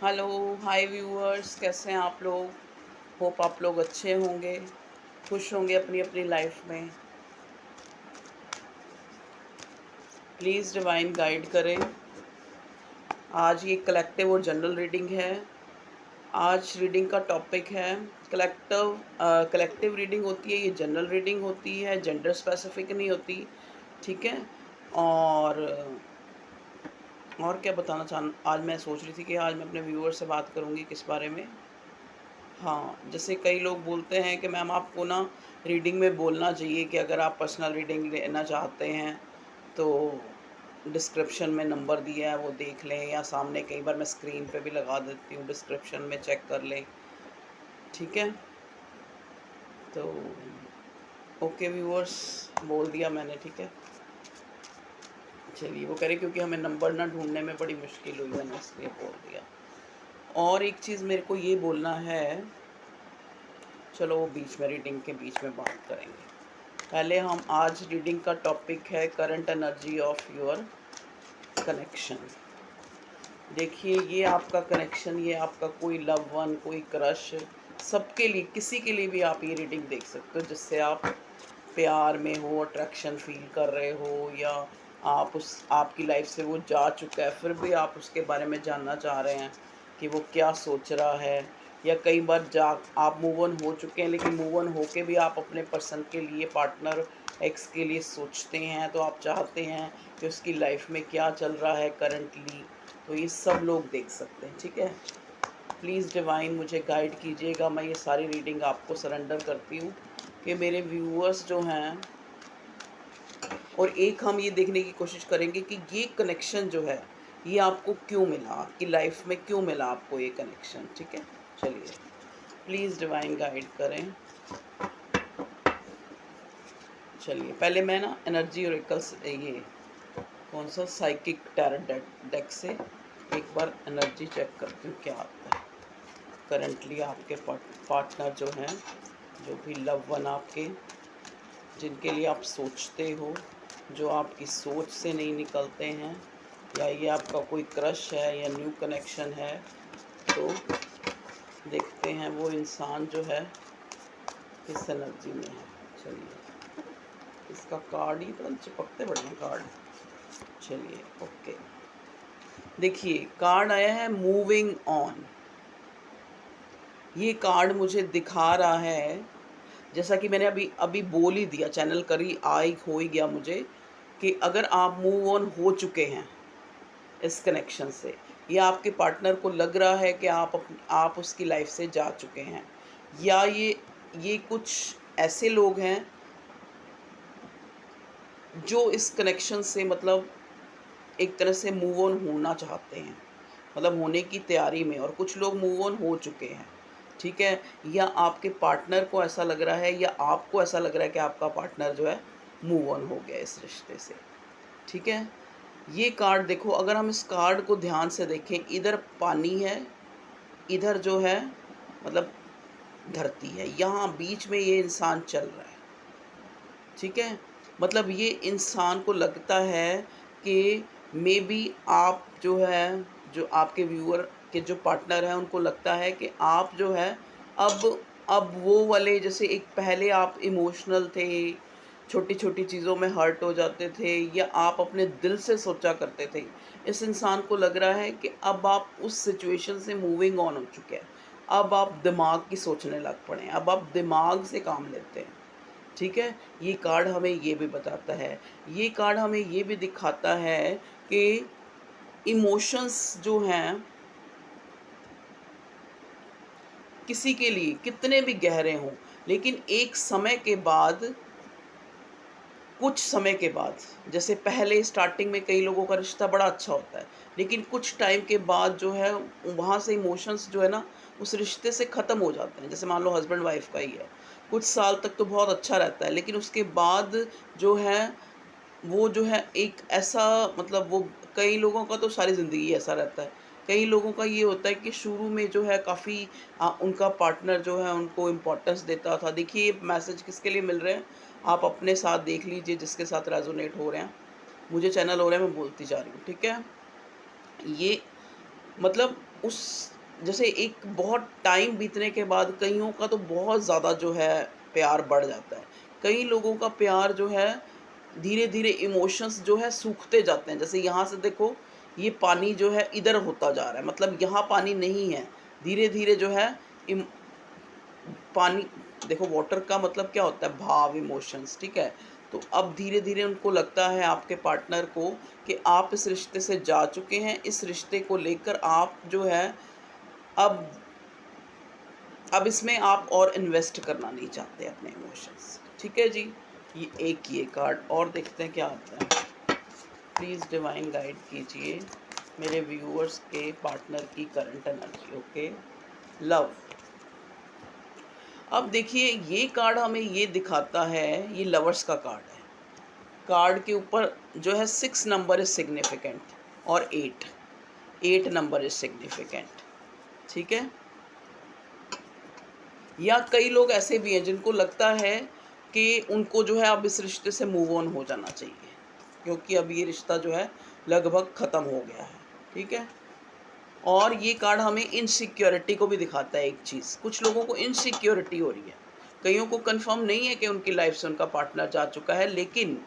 Hello, हाय viewers, कैसे हैं आप लोग। होप आप लोग अच्छे होंगे, खुश होंगे अपनी अपनी लाइफ में। प्लीज़ डिवाइन गाइड करें। आज ये कलेक्टिव और जनरल रीडिंग है। आज रीडिंग का टॉपिक है कलेक्टिव रीडिंग होती है, ये जनरल रीडिंग होती है, जेंडर स्पेसिफिक नहीं होती। ठीक है। और और क्या बताना आज मैं सोच रही थी कि आज मैं अपने व्यूअर से बात करूँगी किस बारे में। हाँ, जैसे कई लोग बोलते हैं कि मैम आपको ना रीडिंग में बोलना चाहिए कि अगर आप पर्सनल रीडिंग लेना चाहते हैं तो डिस्क्रिप्शन में नंबर दिया है वो देख लें, या सामने कई बार मैं स्क्रीन पे भी लगा देती हूँ, डिस्क्रिप्शन में चेक कर लें। ठीक है। तो ओके व्यूअर्स, बोल दिया मैंने। ठीक है, चलिए वो करें क्योंकि हमें नंबर ना ढूंढने में बड़ी मुश्किल हुई है ना, इसलिए बोल दिया। और एक चीज़ मेरे को ये बोलना है, चलो वो बीच में रीडिंग के बीच में बात करेंगे। पहले हम आज रीडिंग का टॉपिक है current energy of your connection. देखिए ये आपका कनेक्शन, ये आपका कोई लव वन, कोई क्रश, सबके लिए, किसी के लिए भी आप ये रीडिंग देख सकते हो जिससे आप प्यार में हो, अट्रैक्शन फील कर रहे हो, या आपकी लाइफ से वो जा चुका है फिर भी आप उसके बारे में जानना चाह रहे हैं कि वो क्या सोच रहा है। या कई बार आप मूव ऑन हो चुके हैं लेकिन मूव ऑन होके भी आप अपने पर्सन के लिए, पार्टनर एक्स के लिए सोचते हैं, तो आप चाहते हैं कि उसकी लाइफ में क्या चल रहा है करंटली। तो ये सब लोग देख सकते हैं। ठीक है। प्लीज़ डिवाइन मुझे गाइड कीजिएगा। मैं ये सारी रीडिंग आपको सरेंडर करती हूँ कि मेरे व्यूअर्स जो हैं, और एक हम ये देखने की कोशिश करेंगे कि ये कनेक्शन जो है ये आपको क्यों मिला, आपकी लाइफ में क्यों मिला आपको ये कनेक्शन। ठीक है। चलिए प्लीज़ डिवाइन गाइड करें। चलिए पहले मैं ना एनर्जी ओरेकल्स, ये कौन सा साइकिक टैरो डेक से एक बार एनर्जी चेक करती हूँ क्या आता है। करंटली आपके पार्टनर जो हैं, जो भी लव वन आपके, जिनके लिए आप सोचते हो, जो आपकी सोच से नहीं निकलते हैं, या ये आपका कोई क्रश है या न्यू कनेक्शन है, तो देखते हैं वो इंसान जो है किस एनर्जी में है। चलिए इसका कार्ड ही तो चिपकते बड़े हैं कार्ड। चलिए ओके, देखिए कार्ड आया है मूविंग ऑन। ये कार्ड मुझे दिखा रहा है, जैसा कि मैंने अभी अभी बोल ही दिया, चैनल कर ही हो ही गया मुझे, कि अगर आप मूव ऑन हो चुके हैं इस कनेक्शन से, या आपके पार्टनर को लग रहा है कि आप उसकी लाइफ से जा चुके हैं, या ये कुछ ऐसे लोग हैं जो इस कनेक्शन से मतलब एक तरह से मूव ऑन होना चाहते हैं, मतलब होने की तैयारी में, और कुछ लोग मूव ऑन हो चुके हैं। ठीक है। या आपके पार्टनर को ऐसा लग रहा है, या आपको ऐसा लग रहा है कि आपका पार्टनर जो है मूव ऑन हो गया इस रिश्ते से। ठीक है। ये कार्ड देखो, अगर हम इस कार्ड को ध्यान से देखें, इधर पानी है, इधर जो है मतलब धरती है, यहाँ बीच में ये इंसान चल रहा है। ठीक है। मतलब ये इंसान को लगता है कि मे बी आप जो है, जो आपके व्यूअर के जो पार्टनर हैं, उनको लगता है कि आप जो है अब वो वाले, जैसे एक पहले आप इमोशनल थे, छोटी छोटी चीज़ों में हर्ट हो जाते थे, या आप अपने दिल से सोचा करते थे, इस इंसान को लग रहा है कि अब आप उस सिचुएशन से मूविंग ऑन हो चुके हैं। अब आप दिमाग की सोचने लग पड़े हैं, अब आप दिमाग से काम लेते हैं। ठीक है। ये कार्ड हमें ये भी बताता है, ये कार्ड हमें ये भी दिखाता है कि इमोशंस जो हैं किसी के लिए कितने भी गहरे हों, लेकिन एक समय के बाद, कुछ समय के बाद, जैसे पहले स्टार्टिंग में कई लोगों का रिश्ता बड़ा अच्छा होता है, लेकिन कुछ टाइम के बाद जो है वहाँ से इमोशंस जो है ना उस रिश्ते से ख़त्म हो जाते हैं। जैसे मान लो हस्बैंड वाइफ का ही है, कुछ साल तक तो बहुत अच्छा रहता है, लेकिन उसके बाद जो है वो जो है एक ऐसा, मतलब वो, कई लोगों का तो सारी ज़िंदगी ऐसा रहता है। कई लोगों का ये होता है कि शुरू में जो है काफ़ी उनका पार्टनर जो है उनको इम्पोर्टेंस देता था। देखिए ये मैसेज किसके लिए मिल रहे हैं, आप अपने साथ देख लीजिए जिसके साथ रेजोनेट हो रहे हैं। मुझे चैनल हो रहा है, मैं बोलती जा रही हूँ। ठीक है। ये मतलब उस जैसे एक बहुत टाइम बीतने के बाद कईयों का तो बहुत ज़्यादा जो है प्यार बढ़ जाता है। कई लोगों का प्यार जो है धीरे-धीरे इमोशंस जो है सूखते जाते हैं। जैसे यहाँ से देखो, ये पानी जो है इधर होता जा रहा है, मतलब यहाँ पानी नहीं है। धीरे-धीरे जो है इम पानी, देखो वाटर का मतलब क्या होता है, भाव, इमोशंस, ठीक है। तो अब धीरे धीरे उनको लगता है आपके पार्टनर को कि आप इस रिश्ते से जा चुके हैं, इस रिश्ते को लेकर आप जो है अब अब इसमें आप और इन्वेस्ट करना नहीं चाहते अपने इमोशंस, ठीक है जी। ये कार्ड और देखते हैं क्या आता है। प्लीज़ डिवाइन गाइड कीजिए मेरे व्यूअर्स के पार्टनर की करंट एनर्जी। Okay, love. अब देखिए, ये कार्ड हमें ये दिखाता है, ये लवर्स का कार्ड है। कार्ड के ऊपर जो है 6 नंबर इज सिग्निफिकेंट और 8 नंबर इज सिग्निफिकेंट, ठीक है। या कई लोग ऐसे भी हैं जिनको लगता है कि उनको जो है अब इस रिश्ते से मूव ऑन हो जाना चाहिए, क्योंकि अब ये रिश्ता जो है लगभग ख़त्म हो गया है, ठीक है। और ये कार्ड हमें इनसिक्योरिटी को भी दिखाता है। एक चीज़, कुछ लोगों को इनसिक्योरिटी हो रही है, कईयों को कंफर्म नहीं है कि उनकी लाइफ से उनका पार्टनर जा चुका है, लेकिन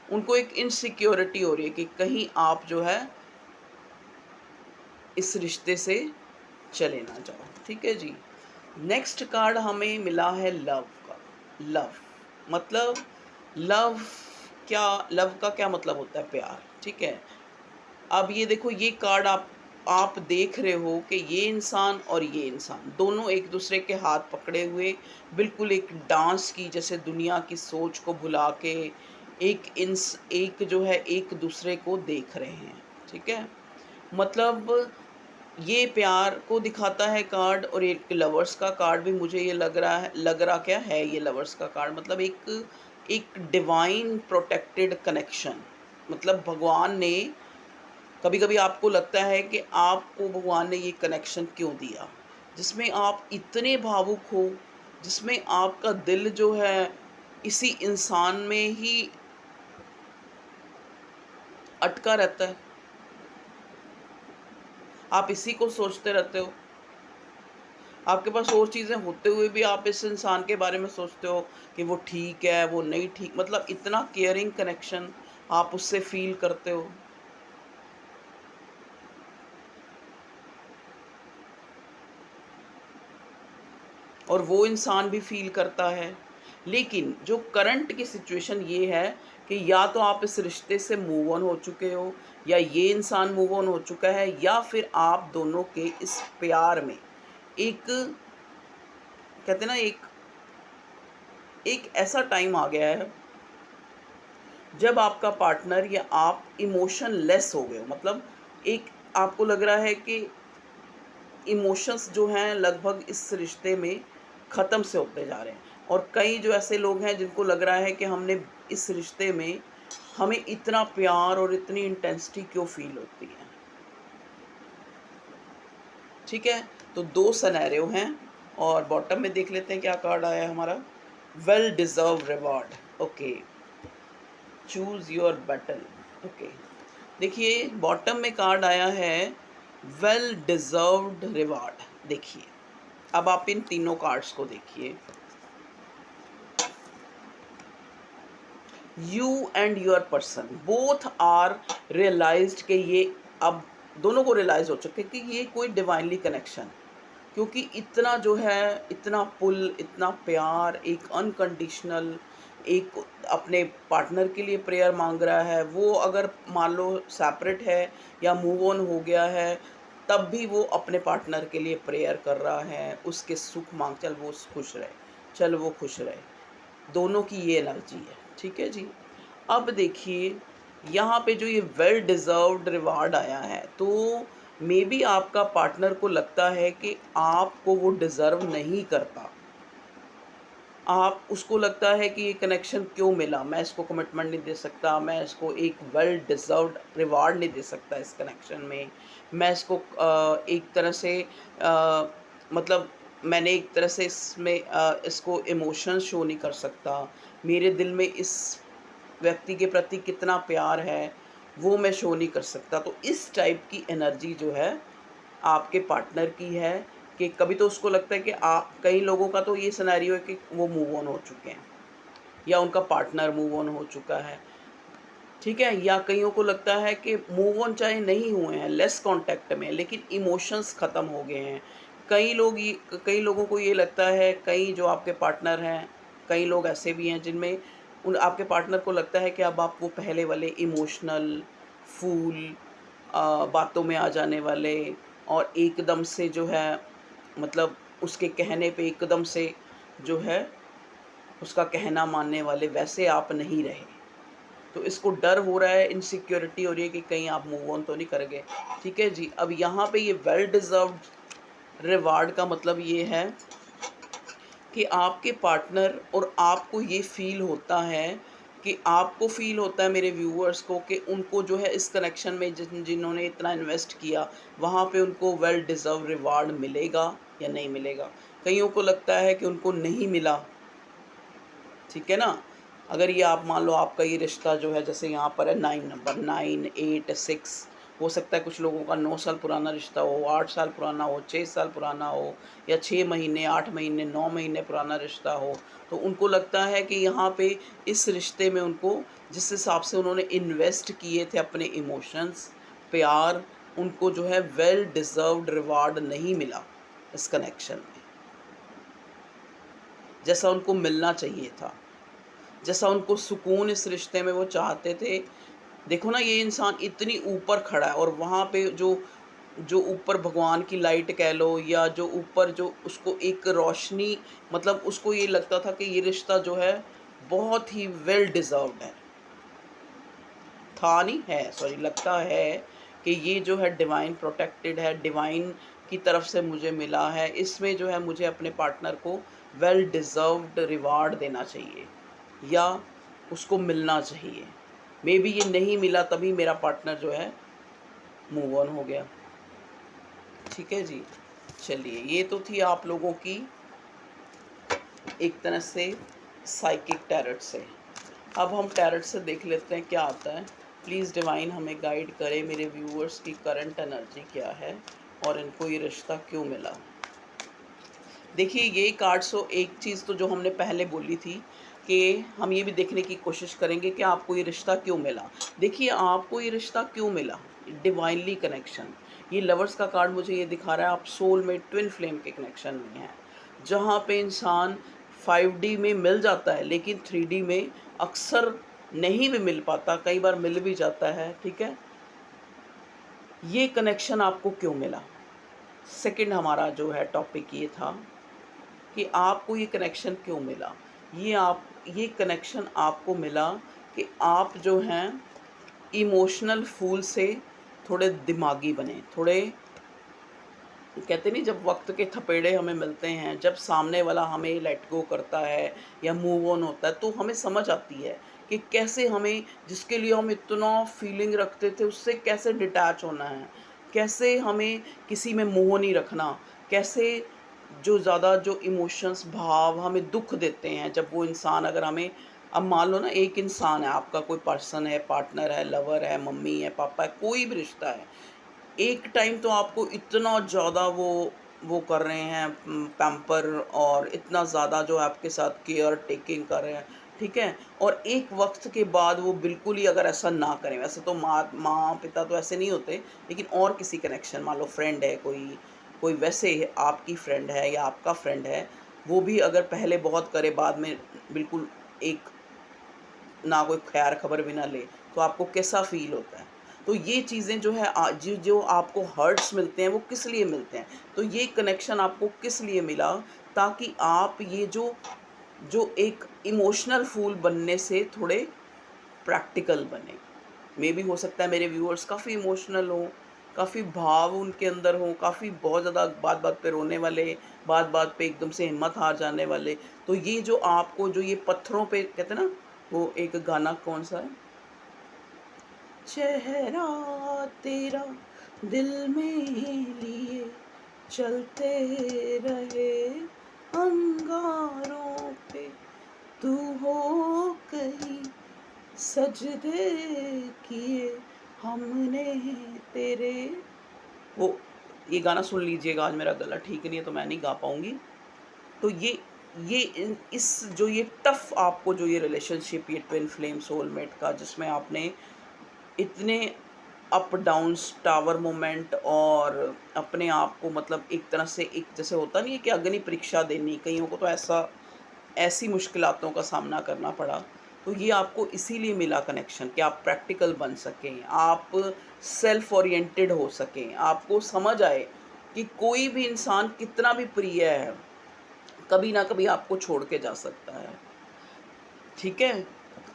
उनको एक इनसिक्योरिटी हो रही है कि कहीं आप जो है इस रिश्ते से चले ना जाओ, ठीक है जी। नेक्स्ट कार्ड हमें मिला है लव का। लव मतलब, लव लव का क्या मतलब होता है, प्यार, ठीक है। अब ये देखो, ये कार्ड आप देख रहे हो कि ये इंसान और ये इंसान दोनों एक दूसरे के हाथ पकड़े हुए बिल्कुल एक डांस की जैसे दुनिया की सोच को भुला के एक जो है एक दूसरे को देख रहे हैं, ठीक है। मतलब ये प्यार को दिखाता है कार्ड। और एक लवर्स का कार्ड भी मुझे ये लग रहा क्या है, ये लवर्स का कार्ड मतलब एक डिवाइन प्रोटेक्टेड कनेक्शन। मतलब भगवान ने, कभी कभी आपको लगता है कि आपको भगवान ने ये कनेक्शन क्यों दिया, जिसमें आप इतने भावुक हो, जिसमें आपका दिल जो है इसी इंसान में ही अटका रहता है, आप इसी को सोचते रहते हो। आपके पास और चीज़ें होते हुए भी आप इस इंसान के बारे में सोचते हो कि वो ठीक है, वो नहीं ठीक, मतलब इतना केयरिंग कनेक्शन आप उससे फील करते हो। और वो इंसान भी फील करता है। लेकिन जो करंट की सिचुएशन ये है कि या तो आप इस रिश्ते से मूव ऑन हो चुके हो, या ये इंसान मूव ऑन हो चुका है, या फिर आप दोनों के इस प्यार में एक, कहते हैं ना, एक ऐसा टाइम आ गया है जब आपका पार्टनर या आप इमोशन लेस हो गए हो। मतलब एक आपको लग रहा है कि इमोशंस जो हैं लगभग इस रिश्ते में ख़त्म से होते जा रहे हैं। और कई जो ऐसे लोग हैं जिनको लग रहा है कि हमने इस रिश्ते में हमें इतना प्यार और इतनी इंटेंसिटी क्यों फील होती है, ठीक है। तो 2 सिनेरियो हैं। और बॉटम में देख लेते हैं क्या कार्ड आया है हमारा। Well deserve reward. Okay, choose your battle. Okay, देखिए बॉटम में कार्ड आया है वेल डिज़र्व्ड रिवॉर्ड। देखिए, अब आप इन तीनों कार्ड्स को देखिए। You and your person both are realised कि ये अब दोनों को रियलाइज हो चुके कि ये कोई डिवाइनली कनेक्शन, क्योंकि इतना जो है, इतना पुल, इतना प्यार, एक अनकंडीशनल, एक अपने पार्टनर के लिए प्रेयर मांग रहा है। वो अगर मान लो सेपरेट है या मूव ऑन हो गया है, तब भी वो अपने पार्टनर के लिए प्रेयर कर रहा है, उसके सुख मांग, चल वो खुश रहे, चल वो खुश रहे। दोनों की ये एनर्जी है, ठीक है जी। अब देखिए, यहाँ पे जो ये वेल डिज़र्व्ड रिवार्ड आया है, तो मे बी आपका पार्टनर को लगता है कि आपको वो डिज़र्व नहीं करता। आप उसको लगता है कि ये कनेक्शन क्यों मिला, मैं इसको कमिटमेंट नहीं दे सकता, मैं इसको एक वेल डिज़र्व्ड रिवार्ड नहीं दे सकता इस कनेक्शन में, मैं इसको एक तरह से मतलब मैंने एक तरह से इसमें इसको इमोशंस शो नहीं कर सकता, मेरे दिल में इस व्यक्ति के प्रति कितना प्यार है वो मैं शो नहीं कर सकता। तो इस टाइप की एनर्जी जो है आपके पार्टनर की है कि कभी तो उसको लगता है कि आप, कई लोगों का तो ये सिनेरियो है कि वो मूव ऑन हो चुके हैं या उनका पार्टनर मूव ऑन हो चुका है, ठीक है, या कईयों को लगता है कि मूव ऑन चाहे नहीं हुए हैं, लेस कांटेक्ट में, लेकिन इमोशंस ख़त्म हो गए हैं। कई लोगों को ये लगता है, कई जो आपके पार्टनर हैं, कई लोग ऐसे भी हैं जिनमें उन आपके पार्टनर को लगता है कि अब आप वो पहले वाले इमोशनल, फूल, बातों में आ जाने वाले और एकदम से जो है, मतलब उसके कहने पे एकदम से जो है उसका कहना मानने वाले वैसे आप नहीं रहे। तो इसको डर हो रहा है, इनसिक्योरिटी हो रही है कि कहीं आप मूव ऑन तो नहीं कर गए। ठीक है जी, अब यहाँ पे ये वेल डिज़र्व्ड रिवार्ड का मतलब ये है कि आपके पार्टनर और आपको ये फ़ील होता है कि आपको फ़ील होता है, मेरे व्यूअर्स को, कि उनको जो है इस कनेक्शन में जिन्होंने इतना इन्वेस्ट किया, वहाँ पे उनको वेल डिज़र्व रिवार्ड मिलेगा या नहीं मिलेगा। कईयों को लगता है कि उनको नहीं मिला, ठीक है ना। अगर ये आप मान लो आपका ये रिश्ता जो है, जैसे यहाँ पर है 9 नंबर, 9, 8, 6, हो सकता है कुछ लोगों का 9 साल पुराना रिश्ता हो, 8 साल पुराना हो, 6 साल पुराना हो, या 6 महीने, 8 महीने, 9 महीने पुराना रिश्ता हो। तो उनको लगता है कि यहाँ पे इस रिश्ते में उनको, जिस हिसाब से उन्होंने इन्वेस्ट किए थे अपने इमोशंस, प्यार, उनको जो है वेल डिज़र्व्ड रिवार्ड नहीं मिला इस कनेक्शन में, जैसा उनको मिलना चाहिए था। जैसा उनको सुकून इस रिश्ते में वो चाहते थे। देखो ना, ये इंसान इतनी ऊपर खड़ा है और वहाँ पे जो जो ऊपर भगवान की लाइट कह लो, या जो ऊपर जो उसको एक रोशनी, मतलब उसको ये लगता था कि ये रिश्ता जो है बहुत ही वेल डिज़र्व्ड है। था नहीं है, सॉरी, लगता है कि ये जो है डिवाइन प्रोटेक्टेड है, डिवाइन की तरफ से मुझे मिला है। इसमें जो है मुझे अपने पार्टनर को वेल डिज़र्व्ड रिवार्ड देना चाहिए या उसको मिलना चाहिए। मे बी ये नहीं मिला, तभी मेरा पार्टनर जो है मूव ऑन हो गया। ठीक है जी, चलिए, ये तो थी आप लोगों की एक तरह से साइकिक टैरट से। अब हम टैरट से देख लेते हैं क्या आता है। प्लीज़ डिवाइन हमें गाइड करें, मेरे व्यूअर्स की करंट एनर्जी क्या है और इनको ये रिश्ता क्यों मिला। देखिए, ये कार्ड्स, तो एक चीज़ तो जो हमने पहले बोली थी कि हम ये भी देखने की कोशिश करेंगे कि आपको ये रिश्ता क्यों मिला। देखिए, आपको ये रिश्ता क्यों मिला, डिवाइनली कनेक्शन। ये लवर्स का कार्ड मुझे ये दिखा रहा है, आप सोल में ट्विन फ्लेम के कनेक्शन में हैं, जहाँ पे इंसान 5D में मिल जाता है, लेकिन 3D में अक्सर नहीं भी मिल पाता, कई बार मिल भी जाता है। ठीक है, ये कनेक्शन आपको क्यों मिला। सेकंड हमारा जो है टॉपिक ये था कि आपको ये कनेक्शन क्यों मिला। ये कनेक्शन आपको मिला कि आप जो हैं इमोशनल फूल से थोड़े दिमागी बने, थोड़े, कहते नहीं, जब वक्त के थपेड़े हमें मिलते हैं, जब सामने वाला हमें लेट गो करता है या मूव ऑन होता है, तो हमें समझ आती है कि कैसे हमें, जिसके लिए हम इतना फीलिंग रखते थे, उससे कैसे डिटैच होना है, कैसे हमें किसी में मोह नहीं रखना, कैसे जो ज़्यादा जो इमोशंस, भाव हमें दुख देते हैं, जब वो इंसान अगर हमें, अब मान लो ना, एक इंसान है आपका, कोई पर्सन है, पार्टनर है, लवर है, मम्मी है, पापा है, कोई भी रिश्ता है, एक टाइम तो आपको इतना ज़्यादा वो कर रहे हैं, पैम्पर, और इतना ज़्यादा जो आपके साथ केयर टेकिंग कर रहे हैं, ठीक है, और एक वक्त के बाद वो बिल्कुल ही अगर ऐसा ना करें, वैसे तो माँ माँ पिता तो ऐसे नहीं होते, लेकिन और किसी कनेक्शन, मान लो फ्रेंड है, कोई कोई वैसे आपकी फ्रेंड है या आपका फ्रेंड है, वो भी अगर पहले बहुत करे, बाद में बिल्कुल एक, ना कोई खैर खबर भी ना ले, तो आपको कैसा फ़ील होता है। तो ये चीज़ें जो है, जो आपको हर्ट्स मिलते हैं, वो किस लिए मिलते हैं, तो ये कनेक्शन आपको किस लिए मिला, ताकि आप ये जो जो एक इमोशनल फूल बनने से थोड़े प्रैक्टिकल बने। मे बी हो सकता है मेरे व्यूअर्स काफ़ी इमोशनल हों, काफ़ी भाव उनके अंदर हों, काफ़ी बहुत ज़्यादा बात-बात पे रोने वाले, बात-बात पे एकदम से हिम्मत हार जाने वाले। तो ये जो आपको, जो ये पत्थरों पे, कहते हैं ना, वो एक गाना कौन-सा है? चेहरा तेरा दिल में लिए चलते रहे अंगारों पे, तू हो कहीं सजदे किए हमने तेरे, वो ये गाना सुन लीजिएगा, आज मेरा गला ठीक नहीं है तो मैं नहीं गा पाऊँगी। तो इस जो ये टफ़ आपको जो ये रिलेशनशिप, ये ट्विन फ्लेम सोलमेट का, जिसमें आपने इतने अप डाउन्स, टावर मोमेंट और अपने आप को मतलब एक तरह से, एक जैसे होता नहीं है कि अग्नि परीक्षा देनी, कईयों को तो ऐसी मुश्किलातों का सामना करना पड़ा। तो ये आपको इसीलिए मिला कनेक्शन कि आप प्रैक्टिकल बन सकें, आप सेल्फ ओरिएंटेड हो सकें, आपको समझ आए कि कोई भी इंसान कितना भी प्रिय है, कभी ना कभी आपको छोड़ के जा सकता है। ठीक है?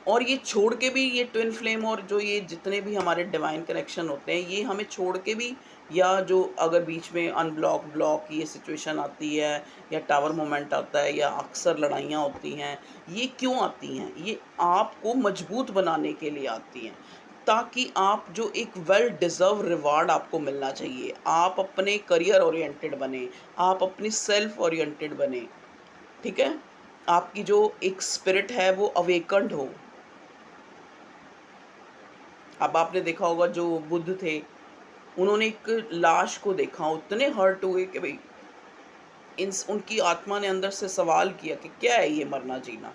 और ये छोड़ के भी, ये ट्विन फ्लेम और जो ये जितने भी हमारे डिवाइन कनेक्शन होते हैं, ये हमें छोड़ के भी, या जो अगर बीच में अनब्लॉक ब्लॉक ये सिचुएशन आती है, या टावर मोमेंट आता है, या अक्सर लड़ाइयाँ होती हैं, ये क्यों आती हैं? ये आपको मजबूत बनाने के लिए आती हैं, ताकि आप जो एक वेल डिज़र्व रिवार्ड आपको मिलना चाहिए, आप अपने करियर ओरिएंटेड बने, आप अपनी सेल्फ ओरिएंटेड बने। ठीक है? आपकी जो एक स्पिरिट है वो अवेकन्ड हो। अब आपने देखा होगा जो बुद्ध थे, उन्होंने एक लाश को देखा, उतने हर्ट हुए कि भाई उनकी आत्मा ने अंदर से सवाल किया कि क्या है ये मरना जीना।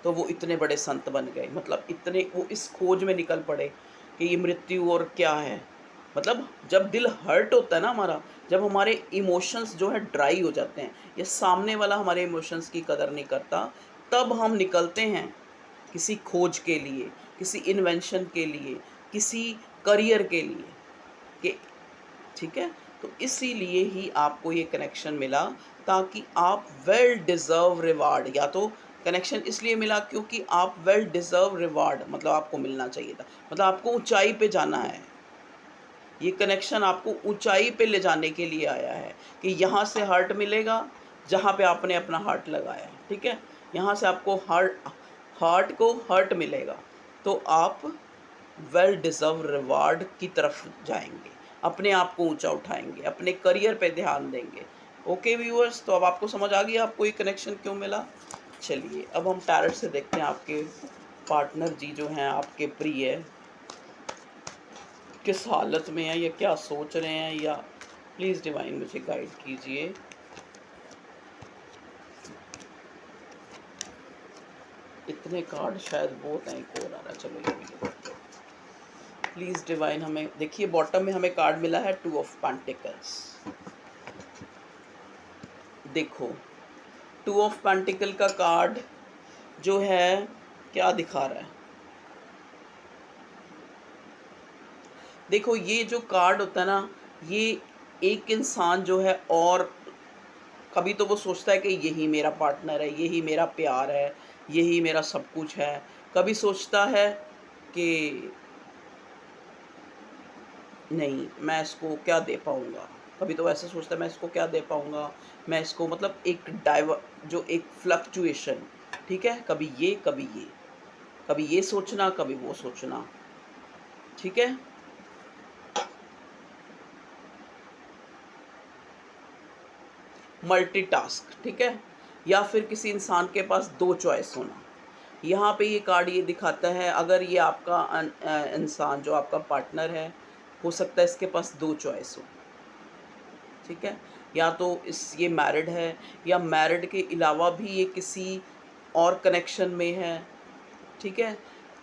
तो वो इतने बड़े संत बन गए, मतलब इतने वो इस खोज में निकल पड़े कि ये मृत्यु और क्या है। मतलब जब दिल हर्ट होता है ना हमारा, जब हमारे इमोशंस जो है ड्राई हो जाते हैं, या सामने वाला हमारे इमोशंस की कदर नहीं करता, तब हम निकलते हैं किसी खोज के लिए, किसी इन्वेंशन के लिए, किसी करियर के लिए, कि ठीक है? तो इसीलिए ही आपको ये कनेक्शन मिला, ताकि आप वेल डिज़र्व रिवार्ड, या तो कनेक्शन इसलिए मिला क्योंकि आप वेल डिज़र्व रिवार्ड, मतलब आपको मिलना चाहिए था, मतलब आपको ऊँचाई पे जाना है। ये कनेक्शन आपको ऊँचाई पे ले जाने के लिए आया है कि यहाँ से हार्ट मिलेगा, जहाँ पे आपने अपना हार्ट लगाया है, ठीक है? यहाँ से आपको हार्ट को हर्ट मिलेगा, तो आप वेल डिज़र्व रिवार्ड की तरफ जाएँगे, अपने आप को ऊँचा उठाएँगे, अपने करियर पे ध्यान देंगे। ओके व्यूअर्स, तो अब आपको समझ आ गया आपको ये कनेक्शन क्यों मिला? चलिए, अब हम टैरोट से देखते हैं आपके पार्टनर जी जो हैं आपके प्रिय, किस हालत में है, या क्या सोच रहे हैं, या प्लीज़ डिवाइन मुझे गाइड कीजिए। इतने कार्ड शायद बहुत हैं, एक और आ रहा, चलो ये भी ले। प्लीज़ डिवाइन हमें देखिए, बॉटम में हमें कार्ड मिला है 2 ऑफ पेंटिकल्स। देखो, 2 ऑफ पेंटिकल का कार्ड जो है क्या दिखा रहा है? देखो, ये जो कार्ड होता है ना, ये एक इंसान जो है, और कभी तो वो सोचता है कि यही मेरा पार्टनर है, यही मेरा प्यार है, यही मेरा सब कुछ है। कभी सोचता है कि नहीं, मैं इसको क्या दे पाऊँगा। कभी तो ऐसे सोचता है मैं इसको क्या दे पाऊँगा, मैं इसको, मतलब एक जो एक फ्लक्चुएशन, ठीक है? कभी ये, कभी ये सोचना, कभी वो सोचना, ठीक है? मल्टीटास्क, ठीक है? या फिर किसी इंसान के पास 2 चॉइस होना। यहाँ पे ये कार्ड ये दिखाता है, अगर ये आपका इंसान जो आपका पार्टनर है, हो सकता है इसके पास 2 चॉइस हो, ठीक है? या तो ये मैरिड है, या मैरिड के अलावा भी ये किसी और कनेक्शन में है, ठीक है?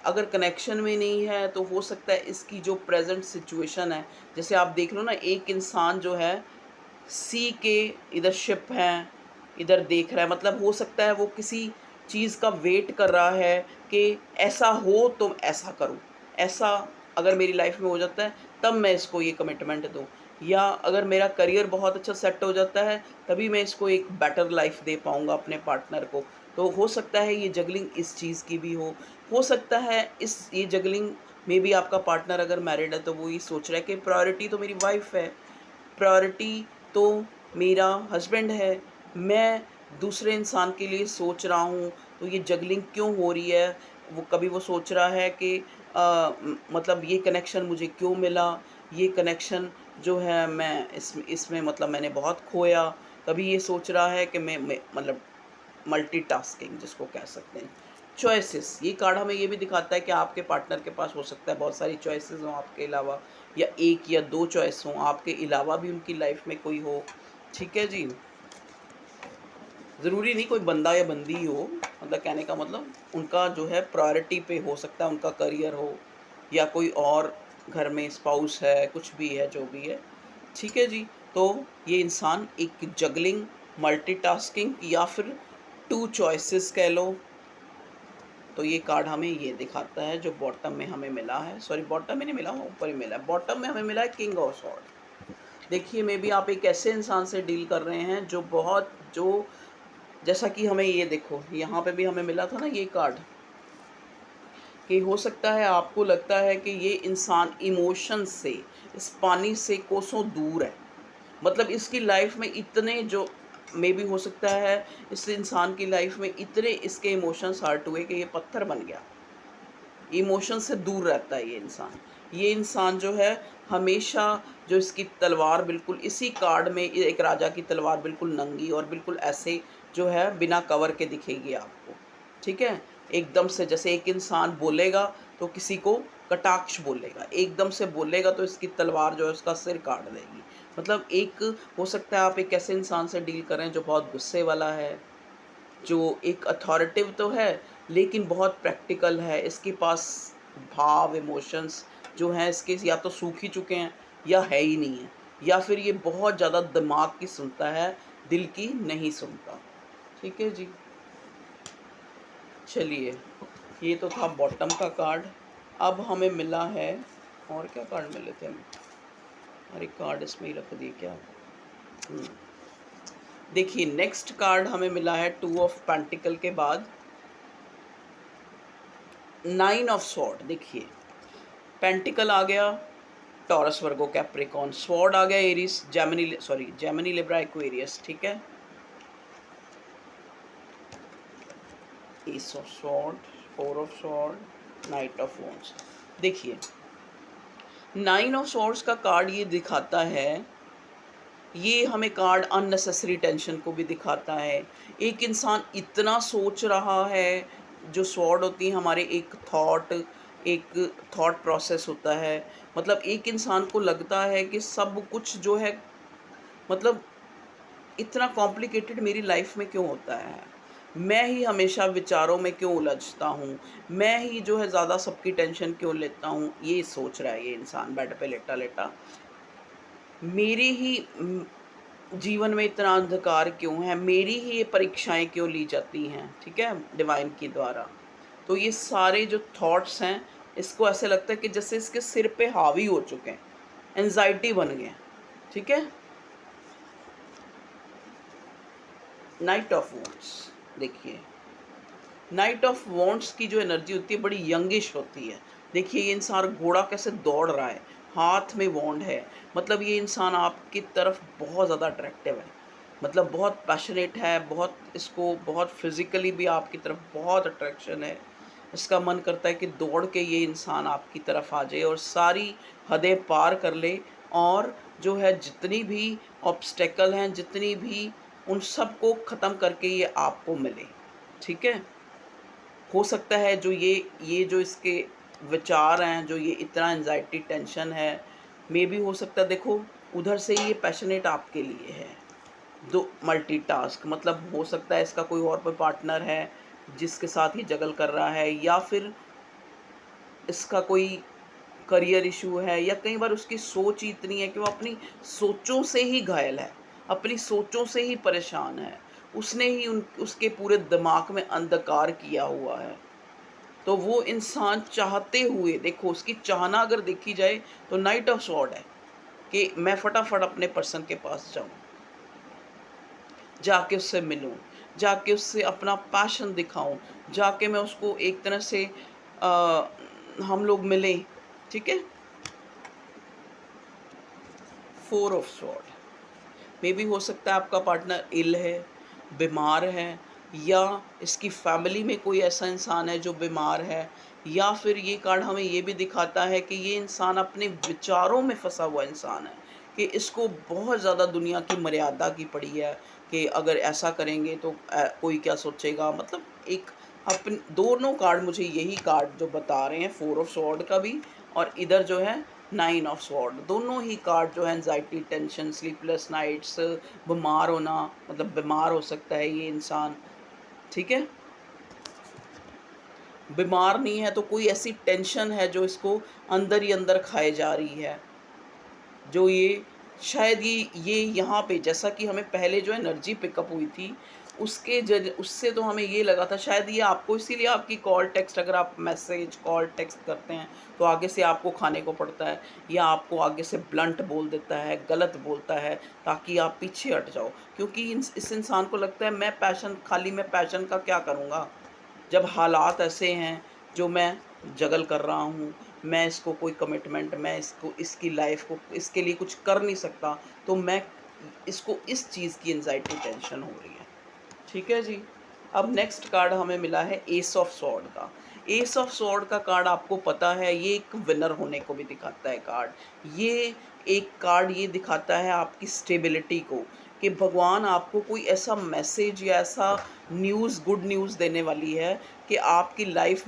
अगर कनेक्शन में नहीं है तो हो सकता है इसकी जो प्रेज़ेंट सिचुएशन है, जैसे आप देख लो ना, एक इंसान जो है सी के इधर शिप हैं, इधर देख रहा है, मतलब हो सकता है वो किसी चीज़ का वेट कर रहा है कि ऐसा हो तो ऐसा करूँ, ऐसा अगर मेरी लाइफ में हो जाता है तब मैं इसको ये कमिटमेंट दूँ, या अगर मेरा करियर बहुत अच्छा सेट हो जाता है तभी मैं इसको एक बेटर लाइफ दे पाऊँगा अपने पार्टनर को। तो हो सकता है ये जगलिंग इस चीज़ की भी हो सकता है ये जगलिंग में भी आपका पार्टनर अगर मैरिड है तो वो ये सोच रहा है कि प्रायोरिटी तो मेरी वाइफ है, प्रायोरिटी तो मेरा हस्बैंड है, मैं दूसरे इंसान के लिए सोच रहा हूँ, तो ये जगलिंग क्यों हो रही है? कभी वो सोच रहा है कि मतलब ये कनेक्शन मुझे क्यों मिला? ये कनेक्शन जो है मैं इसमें मतलब मैंने बहुत खोया। कभी ये सोच रहा है कि मैं मतलब मल्टीटास्किंग जिसको कह सकते हैं। चॉइसेस, ये कार्ड हमें ये भी दिखाता है कि आपके पार्टनर के पास हो सकता है बहुत सारी चॉइसेस हों आपके अलावा, या एक या दो चॉइस हों, आपके अलावा भी उनकी लाइफ में कोई हो। ठीक है जी, ज़रूरी नहीं कोई बंदा या बंदी ही हो, मतलब कहने का मतलब उनका जो है प्रायोरिटी पे हो सकता है उनका करियर हो, या कोई और घर में स्पाउस है, कुछ भी है, जो भी है। ठीक है जी, तो ये इंसान एक जगलिंग, मल्टीटास्किंग या फिर टू चॉइसेस कह लो। तो ये कार्ड हमें ये दिखाता है जो बॉटम में हमें मिला है, सॉरी बॉटम में नहीं मिला, ऊपर ही मिला है। बॉटम में हमें मिला है किंग ऑफ सॉर्ड। देखिए, मे बी आप एक ऐसे इंसान से डील कर रहे हैं जो बहुत जो जैसा कि हमें ये देखो, यहाँ पे भी हमें मिला था ना ये कार्ड, कि हो सकता है आपको लगता है कि ये इंसान इमोशन से, इस पानी से कोसों दूर है। मतलब इसकी लाइफ में इतने जो मे बी हो सकता है इस इंसान की लाइफ में इतने इसके इमोशंस हर्ट हुए कि ये पत्थर बन गया। इमोशन से दूर रहता है ये इंसान। ये इंसान जो है हमेशा, जो इसकी तलवार बिल्कुल इसी कार्ड में एक राजा की तलवार बिल्कुल नंगी और बिल्कुल ऐसे जो है बिना कवर के दिखेगी आपको। ठीक है? एकदम से जैसे एक इंसान बोलेगा तो किसी को कटाक्ष बोलेगा, एकदम से बोलेगा तो इसकी तलवार जो है उसका सिर काट देगी। मतलब एक हो सकता है आप एक ऐसे इंसान से डील कर रहे हैं जो बहुत गुस्से वाला है, जो एक अथॉरिटिव तो है लेकिन बहुत प्रैक्टिकल है। इसके पास भाव, इमोशंस जो हैं इसके या तो सूख ही चुके हैं या है ही नहीं है, या फिर ये बहुत ज़्यादा दिमाग की सुनता है, दिल की नहीं सुनता। ठीक है जी, चलिए, ये तो था बॉटम का कार्ड। अब हमें मिला है, और क्या कार्ड मिले थे हमें? अरे कार्ड इसमें ही रख दिए क्या? हम्म, देखिए नेक्स्ट कार्ड हमें मिला है टू ऑफ पेंटिकल के बाद नाइन ऑफ स्वॉर्ड। देखिए, पेंटिकल आ गया, टॉरस, वर्गो, कैप्रिकॉन, स्वॉर्ड आ गया, एरिस, जेमिनी, लिब्रा, एक्वेरियस। ठीक है, S of sword, four of sword, night of wands. देखिए, नाइन ऑफ स्वॉर्ड्स का कार्ड ये दिखाता है, ये हमें कार्ड अननेसेसरी टेंशन को भी दिखाता है। एक इंसान इतना सोच रहा है, जो स्वॉर्ड होती है हमारे एक थॉट प्रोसेस होता है। मतलब एक इंसान को लगता है कि सब कुछ जो है, मतलब इतना कॉम्प्लिकेटेड मेरी लाइफ में क्यों होता है, मैं ही हमेशा विचारों में क्यों उलझता हूँ, मैं ही जो है ज़्यादा सबकी टेंशन क्यों लेता हूँ, ये सोच रहा है ये इंसान बेड पे लेटा लेटा। मेरे ही जीवन में इतना अंधकार क्यों है, मेरी ही ये परीक्षाएं क्यों ली जाती हैं, ठीक है, डिवाइन के द्वारा। तो ये सारे जो थॉट्स हैं, इसको ऐसे लगता है कि जैसे इसके सिर पे हावी हो चुके हैं, एंजाइटी बन गए हैं। ठीक है, नाइट ऑफ वॉन्ड्स। देखिए, नाइट ऑफ वॉन्ड्स की जो एनर्जी होती है बड़ी यंगिश होती है। देखिए, ये इंसान घोड़ा कैसे दौड़ रहा है, हाथ में वॉन्ड है, मतलब ये इंसान आपकी तरफ बहुत ज़्यादा अट्रैक्टिव है, मतलब बहुत पैशनेट है, बहुत इसको बहुत फिज़िकली भी आपकी तरफ बहुत अट्रैक्शन है। इसका मन करता है कि दौड़ के ये इंसान आपकी तरफ आ जाए और सारी हदें पार कर ले, और जो है जितनी भी ऑब्स्टेकल हैं, जितनी भी, उन सब को ख़त्म करके ये आपको मिले। ठीक है, हो सकता है जो ये जो इसके विचार हैं, जो ये इतना एंजाइटी टेंशन है, मे भी हो सकता है, देखो उधर से ये पैशनेट आपके लिए है। दो मल्टीटास्क, मतलब हो सकता है इसका कोई और कोई पार्टनर है जिसके साथ ये जगल कर रहा है, या फिर इसका कोई करियर इशू है, या कई बार उसकी सोच ही इतनी है कि वो अपनी सोचों से ही घायल है, अपनी सोचों से ही परेशान है, उसने ही उसके पूरे दिमाग में अंधकार किया हुआ है। तो वो इंसान चाहते हुए, देखो उसकी चाहना अगर देखी जाए तो नाइट ऑफ स्वॉर्ड है कि मैं फटाफट अपने पर्सन के पास जाऊं, जाके उससे मिलूं, जाके उससे अपना पैशन दिखाऊं, जाके मैं उसको एक तरह से हम लोग मिलें। ठीक है, फोर ऑफ स्वॉर्ड, मे भी हो सकता है आपका पार्टनर इल है, बीमार है, या इसकी फैमिली में कोई ऐसा इंसान है जो बीमार है, या फिर ये कार्ड हमें ये भी दिखाता है कि ये इंसान अपने विचारों में फंसा हुआ इंसान है, कि इसको बहुत ज़्यादा दुनिया की मर्यादा की पड़ी है, कि अगर ऐसा करेंगे तो कोई क्या सोचेगा। मतलब एक अपन दोनों कार्ड मुझे यही कार्ड जो बता रहे हैं, फोर ऑफ स्वॉर्ड का भी और इधर जो है नाइन ऑफ स्वॉर्ड, दोनों ही कार्ड जो है एंजाइटी, टेंशन, स्लीपलेस नाइट्स, बीमार होना, मतलब बीमार हो सकता है ये इंसान, ठीक है। बीमार नहीं है तो कोई ऐसी टेंशन है जो इसको अंदर ही अंदर खाए जा रही है, जो ये शायद ये यहाँ पे जैसा कि हमें पहले जो एनर्जी पिकअप हुई थी उसके उससे तो हमें ये लगा था शायद ये आपको, इसीलिए आपकी कॉल टेक्स्ट, अगर आप मैसेज कॉल टेक्स्ट करते हैं तो आगे से आपको खाने को पड़ता है, या आपको आगे से ब्लंट बोल देता है, गलत बोलता है, ताकि आप पीछे हट जाओ, क्योंकि इस इंसान को लगता है मैं पैशन, खाली मैं पैशन का क्या करूँगा, जब हालात ऐसे हैं जो मैं जगल कर रहा हूँ, मैं इसको कोई कमिटमेंट, मैं इसको, इसकी लाइफ को, इसके लिए कुछ कर नहीं सकता, तो मैं इसको इस चीज़ की एंजाइटी टेंशन हो रही है, ठीक है जी। अब नेक्स्ट कार्ड हमें मिला है एस ऑफ स्वॉर्ड का। एस ऑफ स्वॉर्ड का कार्ड आपको पता है ये एक विनर होने को भी दिखाता है कार्ड। ये एक कार्ड ये दिखाता है आपकी स्टेबिलिटी को, कि भगवान आपको कोई ऐसा मैसेज या ऐसा न्यूज़, गुड न्यूज़ देने वाली है कि आपकी लाइफ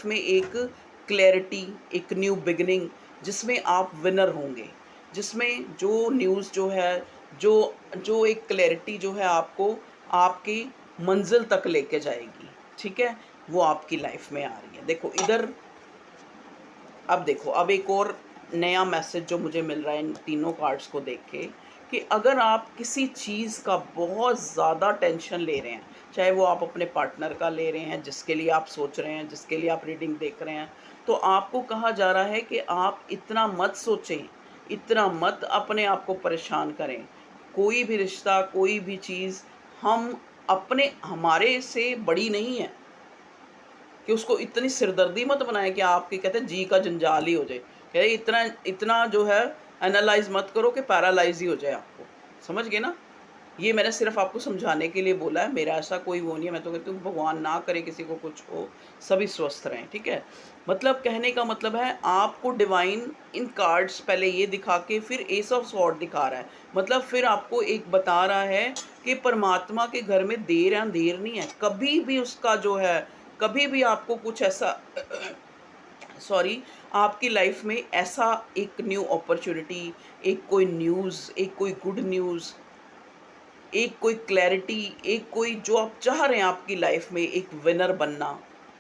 में एक क्लैरिटी, एक न्यू बिगिनिंग, जिसमें आप विनर होंगे, जिसमें जो न्यूज़ जो है, जो जो एक क्लैरिटी जो है आपको आपकी मंजिल तक लेके जाएगी, ठीक है, वो आपकी लाइफ में आ रही है। देखो इधर, अब देखो, अब एक और नया मैसेज जो मुझे मिल रहा है इन तीनों कार्ड्स को देख के, कि अगर आप किसी चीज़ का बहुत ज़्यादा टेंशन ले रहे हैं, चाहे वो आप अपने पार्टनर का ले रहे हैं, जिसके लिए आप सोच रहे हैं, जिसके लिए आप रीडिंग देख रहे हैं, तो आपको कहा जा रहा है कि आप इतना मत सोचें, इतना मत अपने आप को परेशान करें। कोई भी रिश्ता, कोई भी चीज़ हम अपने, हमारे से बड़ी नहीं है, कि उसको इतनी सिरदर्दी मत बनाएं कि आपके, कहते हैं, जी का जंजाल ही हो जाए। कह इतना इतना जो है एनालाइज मत करो कि पैरालाइज ही हो जाए आपको, समझ गए ना। ये मैंने सिर्फ आपको समझाने के लिए बोला है, मेरा ऐसा कोई वो नहीं है। मैं तो कहती हूँ भगवान ना करे किसी को कुछ हो, सभी स्वस्थ रहें, ठीक है। मतलब कहने का मतलब है आपको डिवाइन इन कार्ड्स पहले ये दिखा के फिर एस ऑफ स्वॉर्ड दिखा रहा है, मतलब फिर आपको एक बता रहा है कि परमात्मा के घर में देर या अंधेर नहीं है, कभी भी उसका जो है, कभी भी आपको कुछ ऐसा सॉरी, आपकी लाइफ में ऐसा एक न्यू अपॉर्चुनिटी, एक कोई न्यूज़, एक कोई गुड न्यूज़, एक कोई क्लैरिटी, एक कोई जो आप चाह रहे हैं आपकी लाइफ में एक विनर बनना,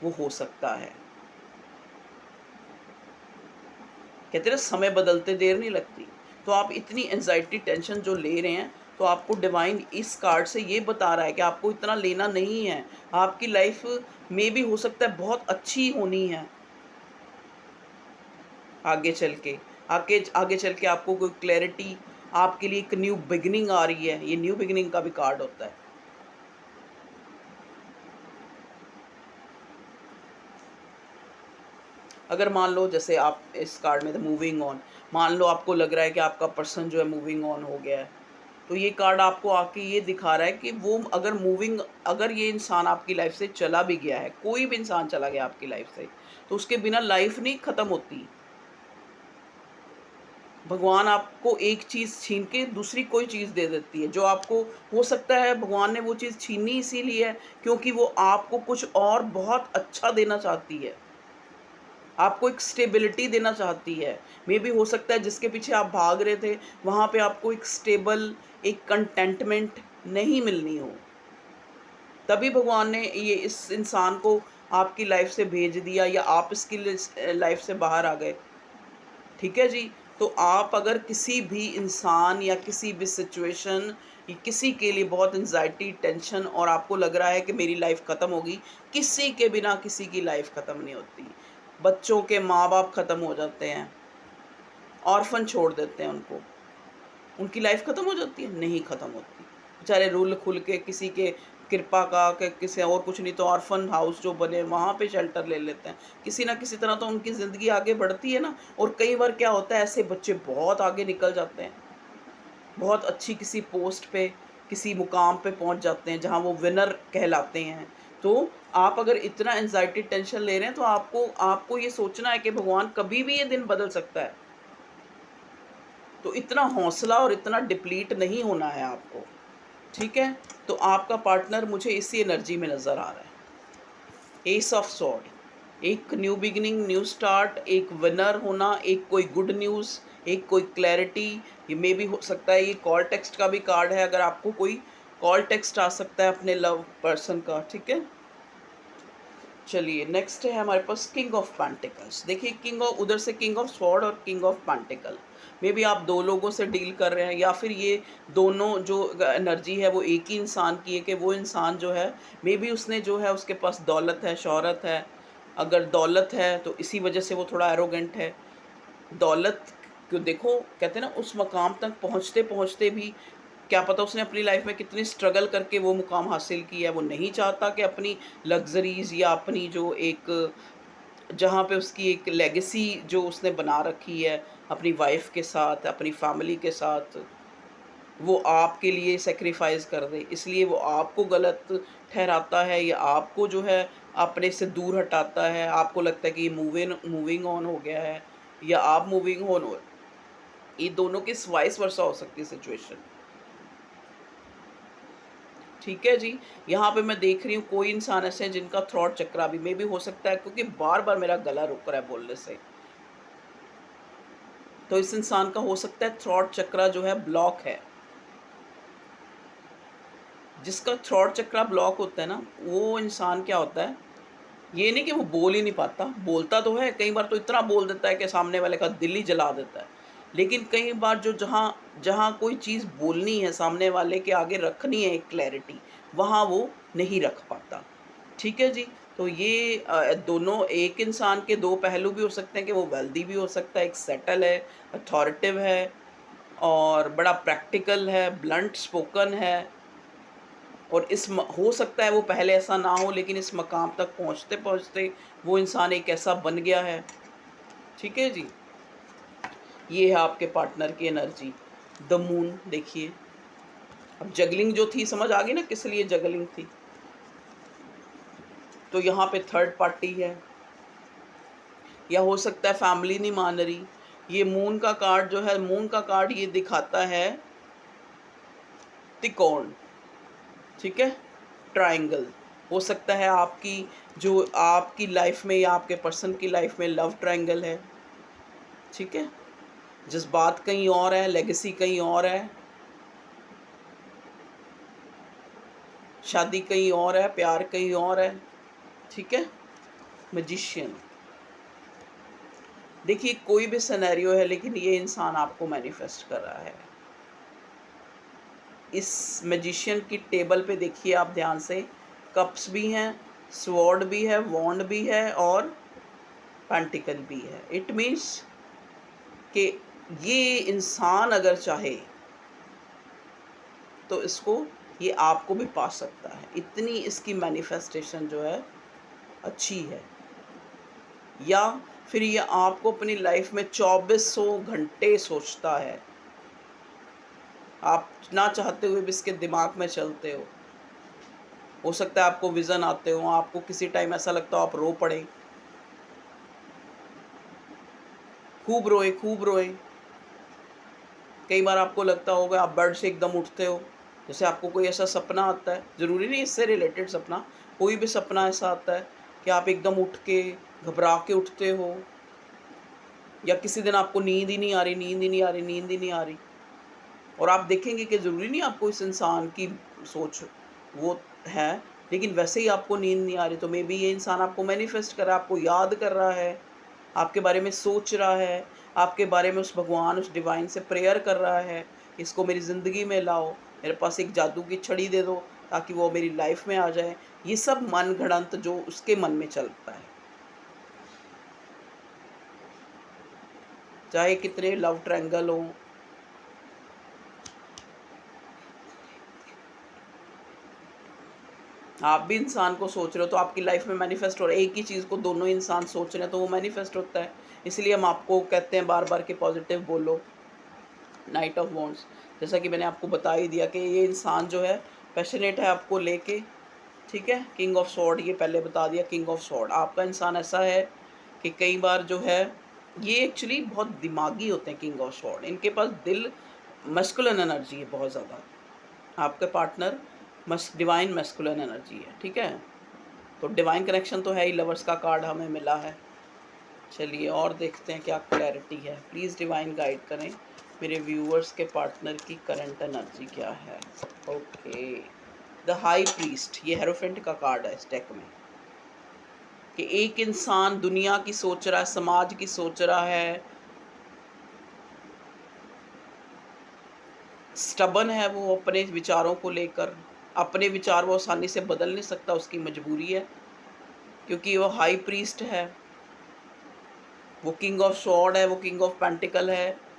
वो हो सकता है। कहते हैं समय बदलते देर नहीं लगती। तो आप इतनी एंजाइटी टेंशन जो ले रहे हैं, तो आपको डिवाइन इस कार्ड से ये बता रहा है कि आपको इतना लेना नहीं है। आपकी लाइफ में भी हो सकता है बहुत अच्छी होनी है आगे चल के, आगे आगे चल के आपको कोई क्लैरिटी, आपके लिए एक न्यू बिगिनिंग आ रही है। ये न्यू बिगिनिंग का भी कार्ड होता है। अगर मान लो जैसे आप इस कार्ड में थे मूविंग ऑन, मान लो आपको लग रहा है कि आपका पर्सन जो है मूविंग ऑन हो गया है, तो ये कार्ड आपको आके ये दिखा रहा है कि वो अगर ये इंसान आपकी लाइफ से चला भी गया है, कोई भी इंसान चला गया आपकी लाइफ से, तो उसके बिना लाइफ नहीं ख़त्म होती। भगवान आपको एक चीज़ छीन के दूसरी कोई चीज़ दे देती है, जो आपको, हो सकता है भगवान ने वो चीज़ छीनी इसीलिए है क्योंकि वो आपको कुछ और बहुत अच्छा देना चाहती है, आपको एक स्टेबिलिटी देना चाहती है। मे बी हो सकता है जिसके पीछे आप भाग रहे थे, वहाँ पे आपको एक स्टेबल, एक कंटेंटमेंट नहीं मिलनी हो, तभी भगवान ने ये इस इंसान को आपकी लाइफ से भेज दिया, या आप इसकी लाइफ से बाहर आ गए, ठीक है जी। तो आप अगर किसी भी इंसान या किसी भी सिचुएशन, किसी के लिए बहुत एंजाइटी टेंशन, और आपको लग रहा है कि मेरी लाइफ ख़त्म होगी, किसी के बिना किसी की लाइफ ख़त्म नहीं होती। बच्चों के माँ बाप ख़त्म हो जाते हैं, ऑर्फन छोड़ देते हैं उनको, उनकी लाइफ ख़त्म हो जाती है? नहीं ख़त्म होती। बेचारे रुल खुल के किसी के कृपा का, कि किसी और कुछ नहीं तो ऑर्फन हाउस जो बने वहाँ पे शेल्टर ले लेते हैं। किसी ना किसी तरह तो उनकी ज़िंदगी आगे बढ़ती है ना। और कई बार क्या होता है, ऐसे बच्चे बहुत आगे निकल जाते हैं, बहुत अच्छी किसी पोस्ट पे, किसी मुकाम पे पहुँच जाते हैं जहाँ वो विनर कहलाते हैं। तो आप अगर इतना एंजाइटी टेंशन ले रहे हैं, तो आपको आपको ये सोचना है कि भगवान कभी भी ये दिन बदल सकता है। तो इतना हौसला और इतना डिप्लीट नहीं होना है आपको, ठीक है। तो आपका पार्टनर मुझे इसी एनर्जी में नज़र आ रहा है, एस ऑफ सॉर्ड। एक न्यू बिगिनिंग, न्यू स्टार्ट, एक विनर होना, एक कोई गुड न्यूज़, एक कोई क्लैरिटी। ये मे भी हो सकता है ये कॉल टेक्स्ट का भी कार्ड है, अगर आपको कोई कॉल टेक्स्ट आ सकता है अपने लव पर्सन का, ठीक है। चलिए नेक्स्ट है हमारे पास किंग ऑफ पेंटिकल्स। देखिए किंग ऑफ, उधर से किंग ऑफ स्वॉर्ड और king of pentacle. May be आप दो लोगों से डील कर रहे हैं, या फिर ये दोनों जो एनर्जी है वो एक ही इंसान की है, कि वो इंसान जो है मे बी उसने जो है उसके पास दौलत है, शोहरत है। अगर दौलत है तो इसी वजह से वो थोड़ा एरोगेंट है। दौलत क्यों, देखो कहते हैं ना उस मकाम तक पहुँचते पहुँचते भी क्या पता उसने अपनी लाइफ में कितनी स्ट्रगल करके वो मुकाम हासिल किया है। वो नहीं चाहता कि अपनी लग्जरीज या अपनी जो एक जहाँ पे उसकी एक लेगेसी जो उसने बना रखी है अपनी वाइफ के साथ, अपनी फैमिली के साथ, वो आपके लिए सेक्रीफाइस कर दे। इसलिए वो आपको गलत ठहराता है, या आपको जो है अपने से दूर हटाता है। आपको लगता है कि ये मूविंग ऑन हो गया है, या आप मूविंग ऑन हो। ये दोनों की वाइस वर्सा हो सकती है सिचुएशन, ठीक है जी। यहाँ पे मैं देख रही हूँ कोई इंसान ऐसे हैं जिनका थ्रॉट चक्र भी मे भी हो सकता है, क्योंकि बार बार मेरा गला रुक रहा है बोलने से। तो इस इंसान का हो सकता है थ्रॉट चक्र जो है ब्लॉक है। जिसका थ्रॉट चक्र ब्लॉक होता है ना, वो इंसान क्या होता है, ये नहीं कि वो बोल ही नहीं पाता, बोलता तो है, कई बार तो इतना बोल देता है कि सामने वाले का दिल ही जला देता है। लेकिन कई बार जो जहाँ जहाँ कोई चीज़ बोलनी है, सामने वाले के आगे रखनी है एक क्लैरिटी, वहाँ वो नहीं रख पाता, ठीक है जी। तो ये दोनों एक इंसान के दो पहलू भी हो सकते हैं, कि वो वेल्दी भी हो सकता है, एक सेटल है, अथॉरिटिव है, और बड़ा प्रैक्टिकल है, ब्लंट स्पोकन है। और हो सकता है वो पहले ऐसा ना हो, लेकिन इस मकाम तक पहुँचते पहुँचते वो इंसान एक ऐसा बन गया है, ठीक है जी। ये है आपके पार्टनर की एनर्जी, द मून। देखिए अब जगलिंग जो थी समझ आ गई ना किस लिए जगलिंग थी। तो यहाँ पे थर्ड पार्टी है, या हो सकता है फैमिली नहीं मान रही। ये मून का कार्ड जो है, मून का कार्ड ये दिखाता है त्रिकोण, ठीक है, ट्रायंगल। हो सकता है आपकी जो आपकी लाइफ में या आपके पर्सन की लाइफ में लव ट्रायंगल है, ठीक है। जज्बात कहीं और है, लेगेसी कहीं और है, शादी कहीं और है, प्यार कहीं और है, ठीक है। मैजिशियन, देखिए कोई भी सिनेरियो है, लेकिन ये इंसान आपको मैनिफेस्ट कर रहा है। इस मैजिशियन की टेबल पे देखिए आप ध्यान से, कप्स भी हैं, स्वॉर्ड भी है, वॉन्ड भी है, और पेंटिकल भी है। इट मीन्स कि ये इंसान अगर चाहे तो इसको, ये आपको भी पा सकता है। इतनी इसकी मैनिफेस्टेशन जो है अच्छी है। या फिर ये आपको अपनी लाइफ में 2400 घंटे सोचता है, आप ना चाहते हुए भी इसके दिमाग में चलते हो सकता है आपको विज़न आते हो, आपको किसी टाइम ऐसा लगता हो आप रो पड़े, खूब रोए खूब रोए। कई बार आपको लगता होगा आप बेड से एकदम उठते हो, जैसे आपको कोई ऐसा सपना आता है, ज़रूरी नहीं इससे रिलेटेड सपना, कोई भी सपना ऐसा आता है कि आप एकदम उठ के घबरा के उठते हो, या किसी दिन आपको नींद ही नहीं आ रही, नींद ही नहीं आ रही, नींद ही नहीं आ रही, और आप देखेंगे कि ज़रूरी नहीं आपको इस इंसान की सोच वो है, लेकिन वैसे ही आपको नींद नहीं आ रही, तो मे बी ये इंसान आपको मैनिफेस्ट कर रहा है, आपको याद कर रहा है, आपके बारे में सोच रहा है, आपके बारे में उस भगवान, उस डिवाइन से प्रेयर कर रहा है, इसको मेरी ज़िंदगी में लाओ, मेरे पास एक जादू की छड़ी दे दो ताकि वो मेरी लाइफ में आ जाए। ये सब मन घड़ंत जो उसके मन में चलता है, चाहे कितने लव ट्रायंगल हो। आप भी इंसान को सोच रहे हो तो आपकी लाइफ में मैनिफेस्ट हो रहा है, एक ही चीज़ को दोनों इंसान सोच रहे हैं तो वो मैनिफेस्ट होता है। इसलिए हम आपको कहते हैं बार बार कि पॉजिटिव बोलो। नाइट ऑफ वॉन्ड्स, जैसा कि मैंने आपको बता ही दिया कि ये इंसान जो है पैशनेट है आपको लेके, ठीक है। किंग ऑफ सॉर्ड, ये पहले बता दिया, किंग ऑफ सॉर्ड आपका इंसान ऐसा है कि कई बार जो है ये एक्चुअली बहुत दिमागी होते हैं। किंग ऑफ सॉर्ड, इनके पास दिल, मस्कुलिन एनर्जी है बहुत ज़्यादा। आपका पार्टनर डिवाइन मैस्कुलिन एनर्जी है, ठीक है। तो डिवाइन कनेक्शन तो है ही, लवर्स का कार्ड हमें मिला है। चलिए और देखते हैं क्या क्लैरिटी है। प्लीज़ डिवाइन गाइड करें मेरे व्यूअर्स के पार्टनर की करंट एनर्जी क्या है। ओके, द हाई प्रीस्ट, ये हेरोफेंट का कार्ड है इस डेक में, कि एक इंसान दुनिया की सोच रहा है, समाज की सोच रहा है, स्टबन है वो अपने विचारों को लेकर। अपने विचार वो आसानी से बदल नहीं सकता, उसकी मजबूरी है, क्योंकि वो हाई प्रीस्ट है, वो किंग ऑफ स्वॉर्ड है, वो किंग ऑफ पेंटिकल है।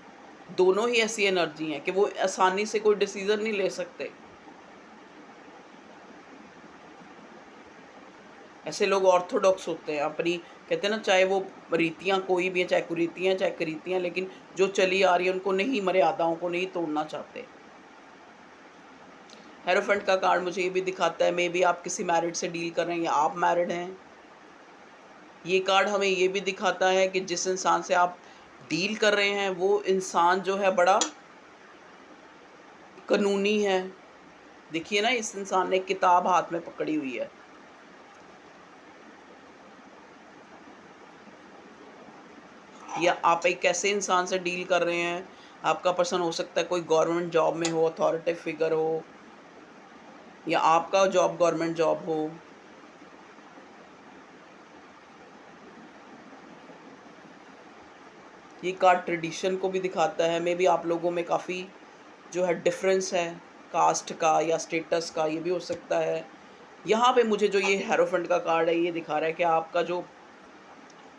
दोनों ही ऐसी एनर्जी हैं कि वो आसानी से कोई डिसीजन नहीं ले सकते। ऐसे लोग ऑर्थोडॉक्स होते हैं अपनी, कहते हैं ना, चाहे वो रीतियाँ कोई भी है, चाहे कुरीतियाँ चाहे करीतियाँ, लेकिन जो चली आ रही है उनको नहीं, मर्यादाओं को नहीं तोड़ना चाहते। हेरोफेंट का कार्ड मुझे ये भी दिखाता है मे बी आप किसी मैरिड से डील कर रहे हैं या आप मैरिड हैं। ये कार्ड हमें ये भी दिखाता है कि जिस इंसान से आप डील कर रहे हैं वो इंसान जो है बड़ा कानूनी है। देखिए ना, इस इंसान ने किताब हाथ में पकड़ी हुई है। या आप एक ऐसे इंसान से डील कर रहे हैं, आपका पर्सन हो सकता है कोई गवर्नमेंट जॉब में हो, अथॉरिटी फिगर हो, या आपका जॉब गवर्नमेंट जॉब हो। ये कार्ड ट्रेडिशन को भी दिखाता है। मे बी आप लोगों में काफ़ी जो है डिफरेंस है, कास्ट का या स्टेटस का, ये भी हो सकता है। यहाँ पे मुझे जो ये हेरोफेंट का कार्ड है ये दिखा रहा है कि आपका जो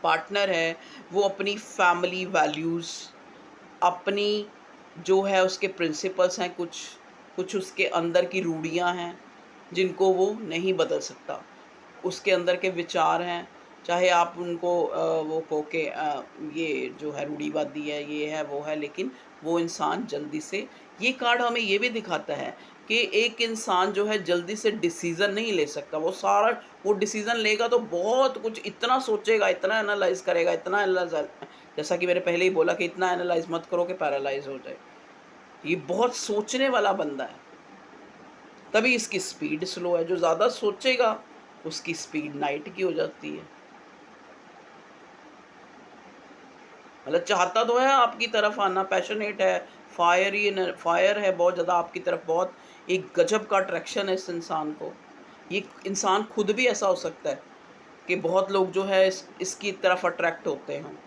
पार्टनर है वो अपनी फैमिली वैल्यूज़, अपनी जो है उसके प्रिंसिपल्स हैं, कुछ कुछ उसके अंदर की रूढ़ियाँ हैं जिनको वो नहीं बदल सकता। उसके अंदर के विचार हैं, चाहे आप उनको वो कहो कि ये जो है रूढ़िवादी है, ये है, वो है, लेकिन वो इंसान जल्दी से, ये कार्ड हमें ये भी दिखाता है कि एक इंसान जो है जल्दी से डिसीज़न नहीं ले सकता। वो डिसीज़न लेगा तो बहुत कुछ इतना सोचेगा, इतना एनालाइज़ करेगा, इतना जैसा कि मैंने पहले ही बोला कि इतना एनालाइज़ मत करो कि पैरालाइज़ हो जाए। ये बहुत सोचने वाला बंदा है, तभी इसकी स्पीड स्लो है। जो ज़्यादा सोचेगा उसकी स्पीड नाइट की हो जाती है। मतलब चाहता तो है आपकी तरफ आना, पैशनेट है, फायर है बहुत ज़्यादा आपकी तरफ, बहुत एक गजब का अट्रैक्शन है इस इंसान को। ये इंसान खुद भी ऐसा हो सकता है कि बहुत लोग जो है इसकी तरफ अट्रैक्ट होते हैं,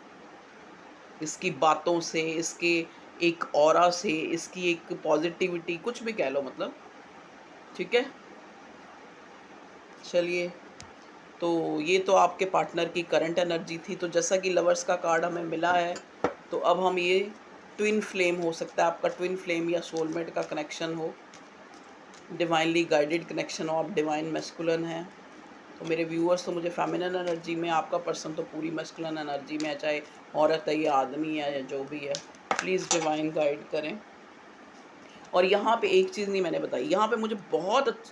इसकी बातों से, इसके एक ऑरा से, इसकी एक पॉजिटिविटी, कुछ भी कह लो मतलब। ठीक है, चलिए, तो ये तो आपके पार्टनर की करंट एनर्जी थी। तो जैसा कि लवर्स का कार्ड हमें मिला है, तो अब हम ये ट्विन फ्लेम हो सकता है, आपका ट्विन फ्लेम या सोलमेट का कनेक्शन हो, डिवाइनली गाइडेड कनेक्शन हो, आप डिवाइन मैस्कुलिन हैं। तो मेरे व्यूअर्स तो मुझे फेमिनिन एनर्जी में, आपका पर्सन तो पूरी मैस्कुलिन एनर्जी में है, चाहे औरत है या आदमी है या जो भी है। प्लीज़ डिवाइन गाइड करें। और यहाँ पे एक चीज़ नहीं मैंने बताई, यहाँ पे मुझे बहुत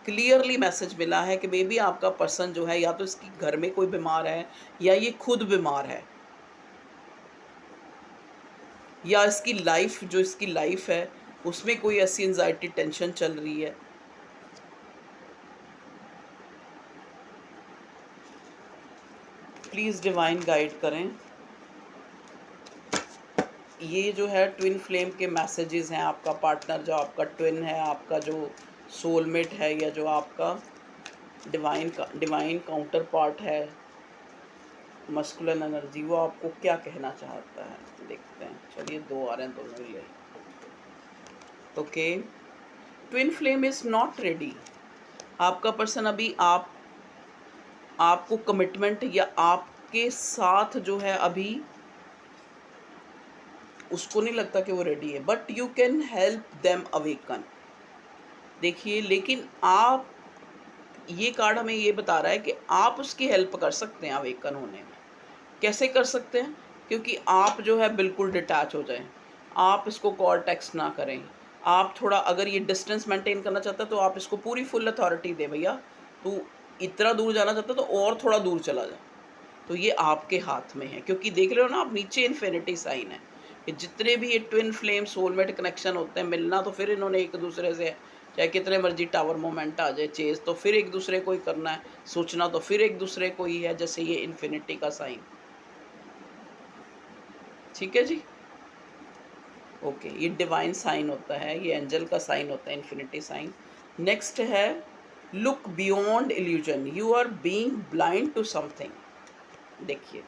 क्लियरली मैसेज मिला है कि मे बी आपका पर्सन जो है या तो इसकी घर में कोई बीमार है, या ये खुद बीमार है, या इसकी लाइफ है उसमें कोई ऐसी एंजाइटी टेंशन चल रही है। प्लीज़ डिवाइन गाइड करें। ये जो है ट्विन फ्लेम के मैसेजेस हैं, आपका पार्टनर जो आपका ट्विन है, आपका जो सोलमेट है, या जो आपका डिवाइन काउंटर पार्ट है मस्कुलिन एनर्जी, वो आपको क्या कहना चाहता है देखते हैं। चलिए, दो आ रहे हैं, दोनों ही ले। Okay, twin flame is not ready. आपका पर्सन अभी आपको कमिटमेंट या आपके साथ जो है अभी उसको नहीं लगता कि वो रेडी है, but you can help them awaken. देखिए, लेकिन आप, ये कार्ड हमें ये बता रहा है कि आप उसकी हेल्प कर सकते हैं अवेकन होने में। कैसे कर सकते हैं? क्योंकि आप जो है बिल्कुल डिटैच हो जाएं, आप इसको कॉल टेक्स्ट ना करें। आप थोड़ा, अगर ये डिस्टेंस मेंटेन करना चाहता है तो आप इसको पूरी फुल अथॉरिटी दें, भैया तू इतना दूर जाना चाहता है तो और थोड़ा दूर चला जा। तो ये आपके हाथ में है, क्योंकि देख रहे हो ना आप, नीचे इन्फिनिटी साइन है कि जितने भी ये ट्विन फ्लेम सोलमेट कनेक्शन होते हैं, मिलना तो फिर इन्होंने एक दूसरे से चाहे कितने मर्जी टावर मोमेंट आ जाए, चेज तो फिर एक दूसरे को ही करना है, सोचना तो फिर एक दूसरे को ही है, जैसे ये इन्फिनिटी का साइन। ठीक है जी, ओके, ये डिवाइन साइन होता है, ये एंजल का साइन होता है, इन्फिनिटी साइन। नेक्स्ट है look beyond illusion, you are being blind to something. देखिए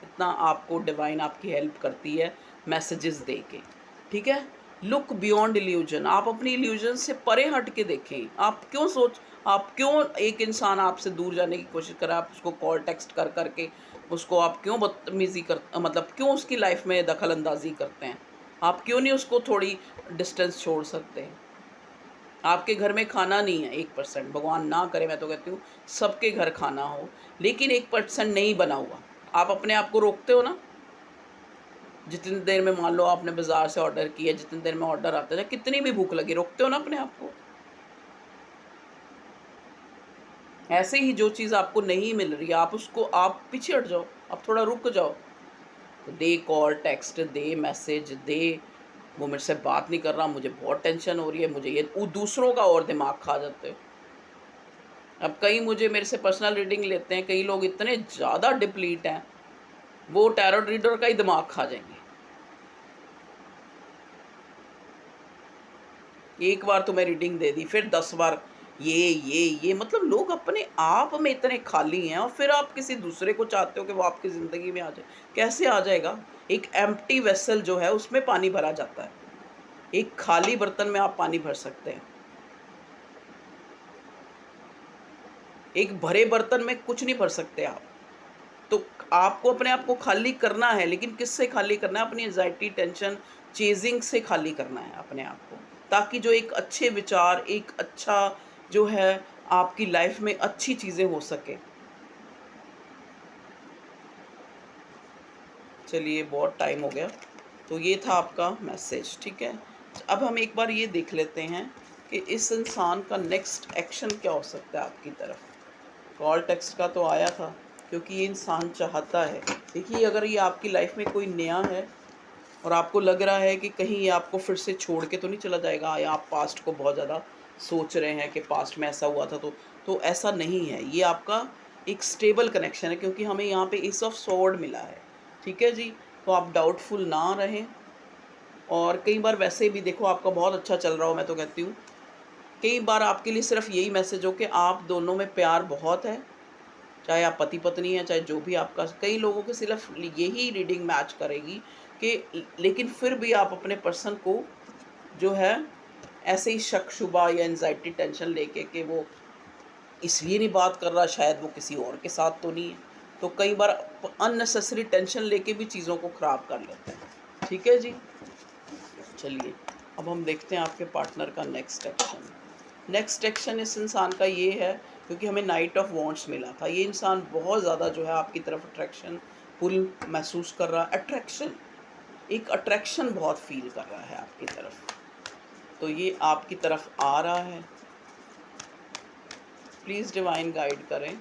इतना आपको डिवाइन आपकी हेल्प करती है मैसेजेस दे के। ठीक है, लुक बियॉन्ड इल्यूजन, आप अपनी इल्यूजन से परे हट के देखें। आप क्यों एक इंसान आपसे दूर जाने की कोशिश कर, आप उसको कॉल टेक्स्ट कर करके उसको आप क्यों बदतमीजी कर, मतलब क्यों उसकी लाइफ में दखल अंदाजी करते हैं? आप क्यों नहीं उसको थोड़ी डिस्टेंस छोड़ सकते? आपके घर में खाना नहीं है 1%, भगवान ना करे, मैं तो कहती हूँ सबके घर खाना हो, लेकिन 1% नहीं बना हुआ, आप अपने आप को रोकते हो ना? जितनी देर में मान लो आपने बाज़ार से ऑर्डर किया, जितनी देर में ऑर्डर आता है, कितनी भी भूख लगी, रोकते हो ना अपने आप को? ऐसे ही जो चीज़ आपको नहीं मिल रही है, आप पीछे हट जाओ, आप थोड़ा रुक जाओ। तो दे कॉल, टेक्स्ट, दे मैसेज, दे वो मेरे से बात नहीं कर रहा, मुझे बहुत टेंशन हो रही है, मुझे ये वो दूसरों का और दिमाग खा जाते हो। अब कई मुझे मेरे से पर्सनल रीडिंग लेते हैं, कई लोग इतने ज़्यादा डिप्लीट हैं, वो टैरो रीडर का ही दिमाग खा जाएंगे। एक बार तुम्हें रीडिंग दे दी, फिर 10 बार ये मतलब लोग अपने आप में इतने खाली हैं, और फिर आप किसी दूसरे को चाहते हो कि वो आपकी ज़िंदगी में आ जाए। कैसे आ जाएगा? एक एम्प्टी वेसल जो है उसमें पानी भरा जाता है, एक खाली बर्तन में आप पानी भर सकते हैं। एक भरे बर्तन में कुछ नहीं भर सकते आप। तो आपको अपने आप को खाली करना है, लेकिन किससे खाली करना है? अपनी एंग्जायटी, टेंशन, चेजिंग से खाली करना है अपने आप को, ताकि जो एक अच्छे विचार, एक अच्छा जो है आपकी लाइफ में अच्छी चीज़ें हो सके। चलिए बहुत टाइम हो गया, तो ये था आपका मैसेज। ठीक है, अब हम एक बार ये देख लेते हैं कि इस इंसान का नेक्स्ट एक्शन क्या हो सकता है आपकी तरफ। कॉल टेक्स्ट का तो आया था, क्योंकि ये इंसान चाहता है। देखिए अगर ये आपकी लाइफ में कोई नया है और आपको लग रहा है कि कहीं ये आपको फिर से छोड़ के तो नहीं चला जाएगा, या आप पास्ट को बहुत ज़्यादा सोच रहे हैं कि पास्ट में ऐसा हुआ था, तो ऐसा नहीं है। ये आपका एक स्टेबल कनेक्शन है, क्योंकि हमें यहाँ पे एस ऑफ स्वॉर्ड मिला है। ठीक है जी, तो आप डाउटफुल ना रहें। और कई बार वैसे भी देखो आपका बहुत अच्छा चल रहा हो, मैं तो कहती हूँ कई बार आपके लिए सिर्फ यही मैसेज हो कि आप दोनों में प्यार बहुत है, चाहे आप पति पत्नी हैं, चाहे जो भी आपका, कई लोगों के सिर्फ यही रीडिंग मैच करेगी कि लेकिन फिर भी आप अपने पर्सन को जो है ऐसे ही शक शुबा या एंजाइटी टेंशन लेके कि वो इसलिए नहीं बात कर रहा, शायद वो किसी और के साथ तो नहीं है, तो कई बार अननेसेसरी टेंशन लेके भी चीज़ों को ख़राब कर लेते हैं। ठीक है जी, चलिए अब हम देखते हैं आपके पार्टनर का नेक्स्ट एक्शन। नेक्स्ट एक्शन इस इंसान का ये है, क्योंकि हमें नाइट ऑफ वॉन्ट्स मिला था, ये इंसान बहुत ज़्यादा जो है आपकी तरफ अट्रैक्शन पुल महसूस कर रहा है, एक अट्रैक्शन बहुत फील कर रहा है आपकी तरफ। तो ये आपकी तरफ आ रहा है, प्लीज़ डिवाइन गाइड करें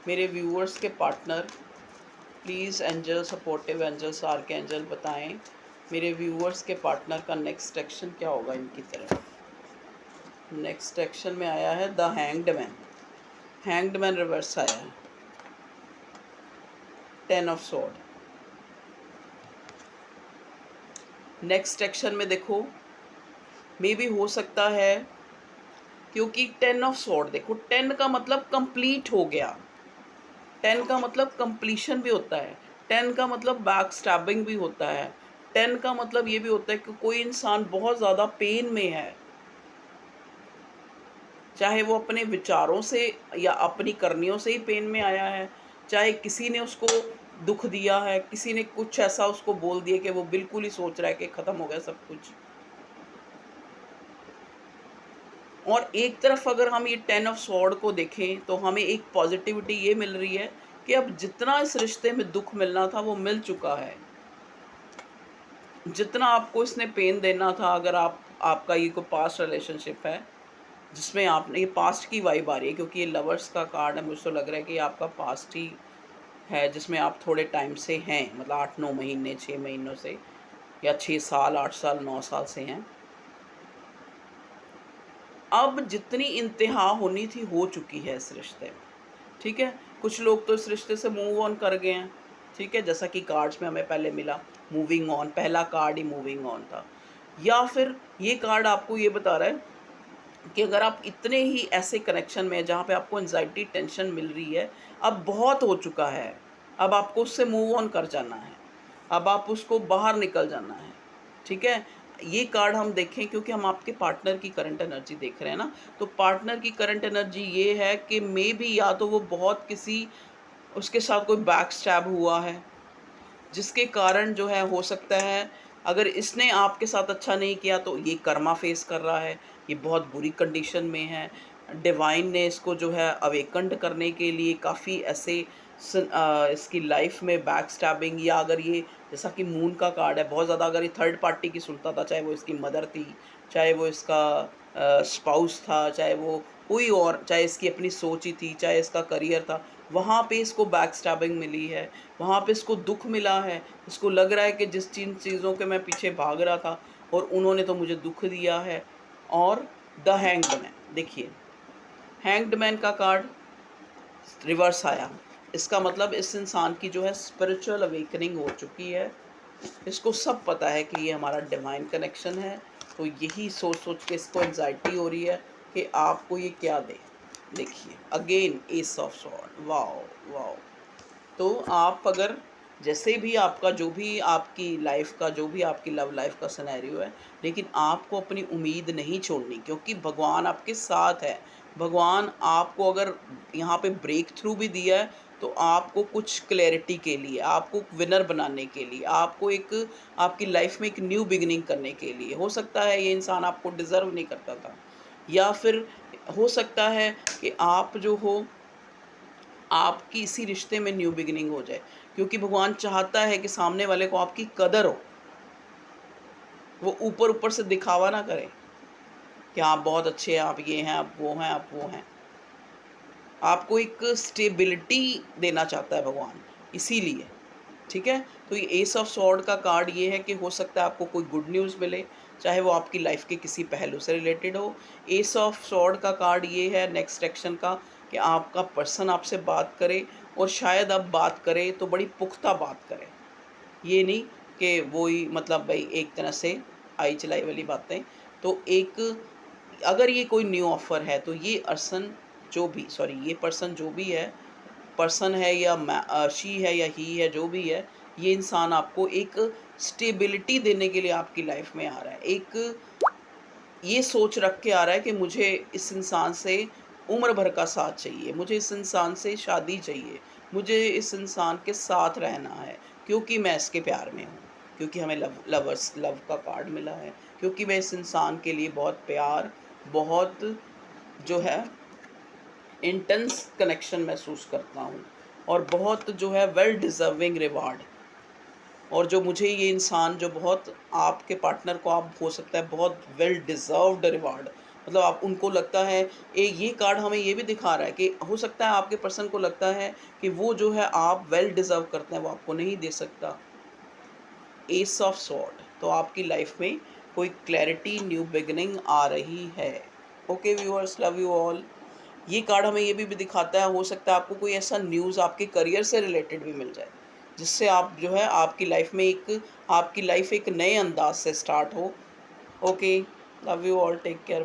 मेरे व्यूअर्स के partner. Please angel, supportive angels, archangel बताएं मेरे व्यूअर्स के पार्टनर का नेक्स्ट एक्शन क्या होगा इनकी तरफ। नेक्स्ट एक्शन में आया है द हैंग्ड मैन रिवर्स आया है, 10 ऑफ स्वॉर्ड। नेक्स्ट एक्शन में देखो मे भी हो सकता है, क्योंकि 10 ऑफ स्वॉर्ड, देखो 10 का मतलब कंप्लीट हो गया, 10 का मतलब कंप्लीशन भी होता है, 10 का मतलब बैक स्टैबिंग भी होता है, 10 का मतलब ये भी होता है कि कोई इंसान बहुत ज़्यादा पेन में है, चाहे वो अपने विचारों से या अपनी करनियों से ही पेन में आया है, चाहे किसी ने उसको दुख दिया है, किसी ने कुछ ऐसा उसको बोल दिया कि वो बिल्कुल ही सोच रहा है कि ख़त्म हो गया सब कुछ। और एक तरफ अगर हम ये 10 ऑफ स्वॉर्ड को देखें तो हमें एक पॉजिटिविटी ये मिल रही है कि अब जितना इस रिश्ते में दुख मिलना था वो मिल चुका है, जितना आपको इसने पेन देना था। अगर आपका ये कोई पास्ट रिलेशनशिप है जिसमें आपने, ये पास्ट की वाइब आ रही है, क्योंकि ये लवर्स का कार्ड है, मुझे तो लग रहा है कि ये आपका पास्ट ही है, जिसमें आप थोड़े टाइम से हैं, मतलब 8-9 महीने, 6 महीनों से, या 6 साल, 8 साल, 9 साल से हैं। अब जितनी इंतहा होनी थी हो चुकी है इस रिश्ते में, ठीक है। कुछ लोग तो इस रिश्ते से मूव ऑन कर गए हैं, ठीक है, जैसा कि कार्ड्स में हमें पहले मिला, मूविंग ऑन, पहला कार्ड ही मूविंग ऑन था। या फिर ये कार्ड आपको ये बता रहा है कि अगर आप इतने ही ऐसे कनेक्शन में हैं जहाँ पे आपको एंजाइटी टेंशन मिल रही है, अब बहुत हो चुका है, अब आपको उससे मूव ऑन कर जाना है, अब आप उसको बाहर निकल जाना है, ठीक है। ये कार्ड हम देखें क्योंकि हम आपके पार्टनर की करंट एनर्जी देख रहे हैं ना, तो पार्टनर की करंट एनर्जी ये है कि मे बी या तो वो बहुत किसी उसके साथ कोई बैक स्टैब हुआ है, जिसके कारण जो है हो सकता है अगर इसने आपके साथ अच्छा नहीं किया तो ये कर्मा फेस कर रहा है, ये बहुत बुरी कंडीशन में है। डिवाइन ने इसको जो है अवेकंड करने के लिए काफ़ी ऐसे इसकी लाइफ में बैक स्टैबिंग, या अगर ये जैसा कि मून का कार्ड है, बहुत ज़्यादा अगर ये थर्ड पार्टी की सुनता था, चाहे वो इसकी मदर थी, चाहे वो इसका स्पाउस था, चाहे वो कोई और, चाहे इसकी अपनी सोच ही थी, चाहे इसका करियर था, वहाँ पे इसको बैक स्टैबिंग मिली है, वहाँ पे इसको दुख मिला है। इसको लग रहा है कि जिस जिन चीज़ों के मैं पीछे भाग रहा था और उन्होंने तो मुझे दुख दिया है। और द हैंग्ड मैन, देखिए हैंग्ड मैन का कार्ड रिवर्स आया, इसका मतलब इस इंसान की जो है स्पिरिचुअल अवेकनिंग हो चुकी है, इसको सब पता है कि ये हमारा डिवाइन कनेक्शन है, तो यही सोच सोच के इसको एंजाइटी हो रही है कि आपको ये क्या दे। देखिए again S of sword, wow wow. तो आप अगर जैसे भी आपका जो भी आपकी लाइफ का जो भी आपकी लव लाइफ का सिनेरियो है, लेकिन आपको अपनी उम्मीद नहीं छोड़नी, क्योंकि भगवान आपके साथ है। भगवान आपको अगर यहाँ पे ब्रेक थ्रू भी दिया है तो आपको कुछ क्लैरिटी के लिए, आपको विनर बनाने के लिए, आपको एक आपकी लाइफ में एक न्यू बिगिनिंग करने के लिए। हो सकता है ये इंसान आपको डिज़र्व नहीं करता था, या फिर हो सकता है कि आप जो हो आपकी इसी रिश्ते में न्यू बिगिनिंग हो जाए, क्योंकि भगवान चाहता है कि सामने वाले को आपकी कदर हो, वो ऊपर ऊपर से दिखावा ना करे कि आप बहुत अच्छे हैं, आप ये हैं, आप वो हैं, आप वो हैं। आपको एक स्टेबिलिटी देना चाहता है भगवान, इसीलिए, ठीक है। तो ये एस ऑफ सॉर्ड का कार्ड ये है कि हो सकता है आपको कोई गुड न्यूज़ मिले, चाहे वो आपकी लाइफ के किसी पहलू से रिलेटेड हो। एस ऑफ सॉर्ड का कार्ड ये है नेक्स्ट एक्शन का कि आपका पर्सन आपसे बात करे, और शायद अब बात करे तो बड़ी पुख्ता बात करे, ये नहीं कि वो ही मतलब भाई एक तरह से आई चलाई वाली बातें। तो एक अगर ये कोई न्यू ऑफ़र है तो ये ये पर्सन जो भी है, पर्सन है या शी है या ही है, जो भी है, ये इंसान आपको एक स्टेबिलिटी देने के लिए आपकी लाइफ में आ रहा है। एक ये सोच रख के आ रहा है कि मुझे इस इंसान से उम्र भर का साथ चाहिए, मुझे इस इंसान से शादी चाहिए, मुझे इस इंसान के साथ रहना है, क्योंकि मैं इसके प्यार में हूँ, क्योंकि हमें लव का कार्ड मिला है, क्योंकि मैं इस इंसान के लिए बहुत प्यार, बहुत जो है इंटेंस कनेक्शन महसूस करता हूँ, और बहुत जो है वेल डिज़र्विंग रिवार्ड। और जो मुझे ये इंसान जो बहुत आपके पार्टनर को आप हो सकता है बहुत वेल डिज़र्व्ड रिवार्ड, मतलब आप उनको लगता है, ये कार्ड हमें ये भी दिखा रहा है कि हो सकता है आपके पर्सन को लगता है कि वो जो है आप वेल डिज़र्व करते हैं वो आपको नहीं दे सकता। एस ऑफ सॉर्ड, तो आपकी लाइफ में कोई क्लैरिटी, न्यू बिगिनिंग आ रही है। Okay viewers, love you all. ये कार्ड हमें ये भी दिखाता है, हो सकता है आपको कोई ऐसा न्यूज़ आपके करियर से रिलेटेड भी मिल जाए, जिससे आप जो है आपकी लाइफ एक नए अंदाज से स्टार्ट हो। Okay, love you all, take care.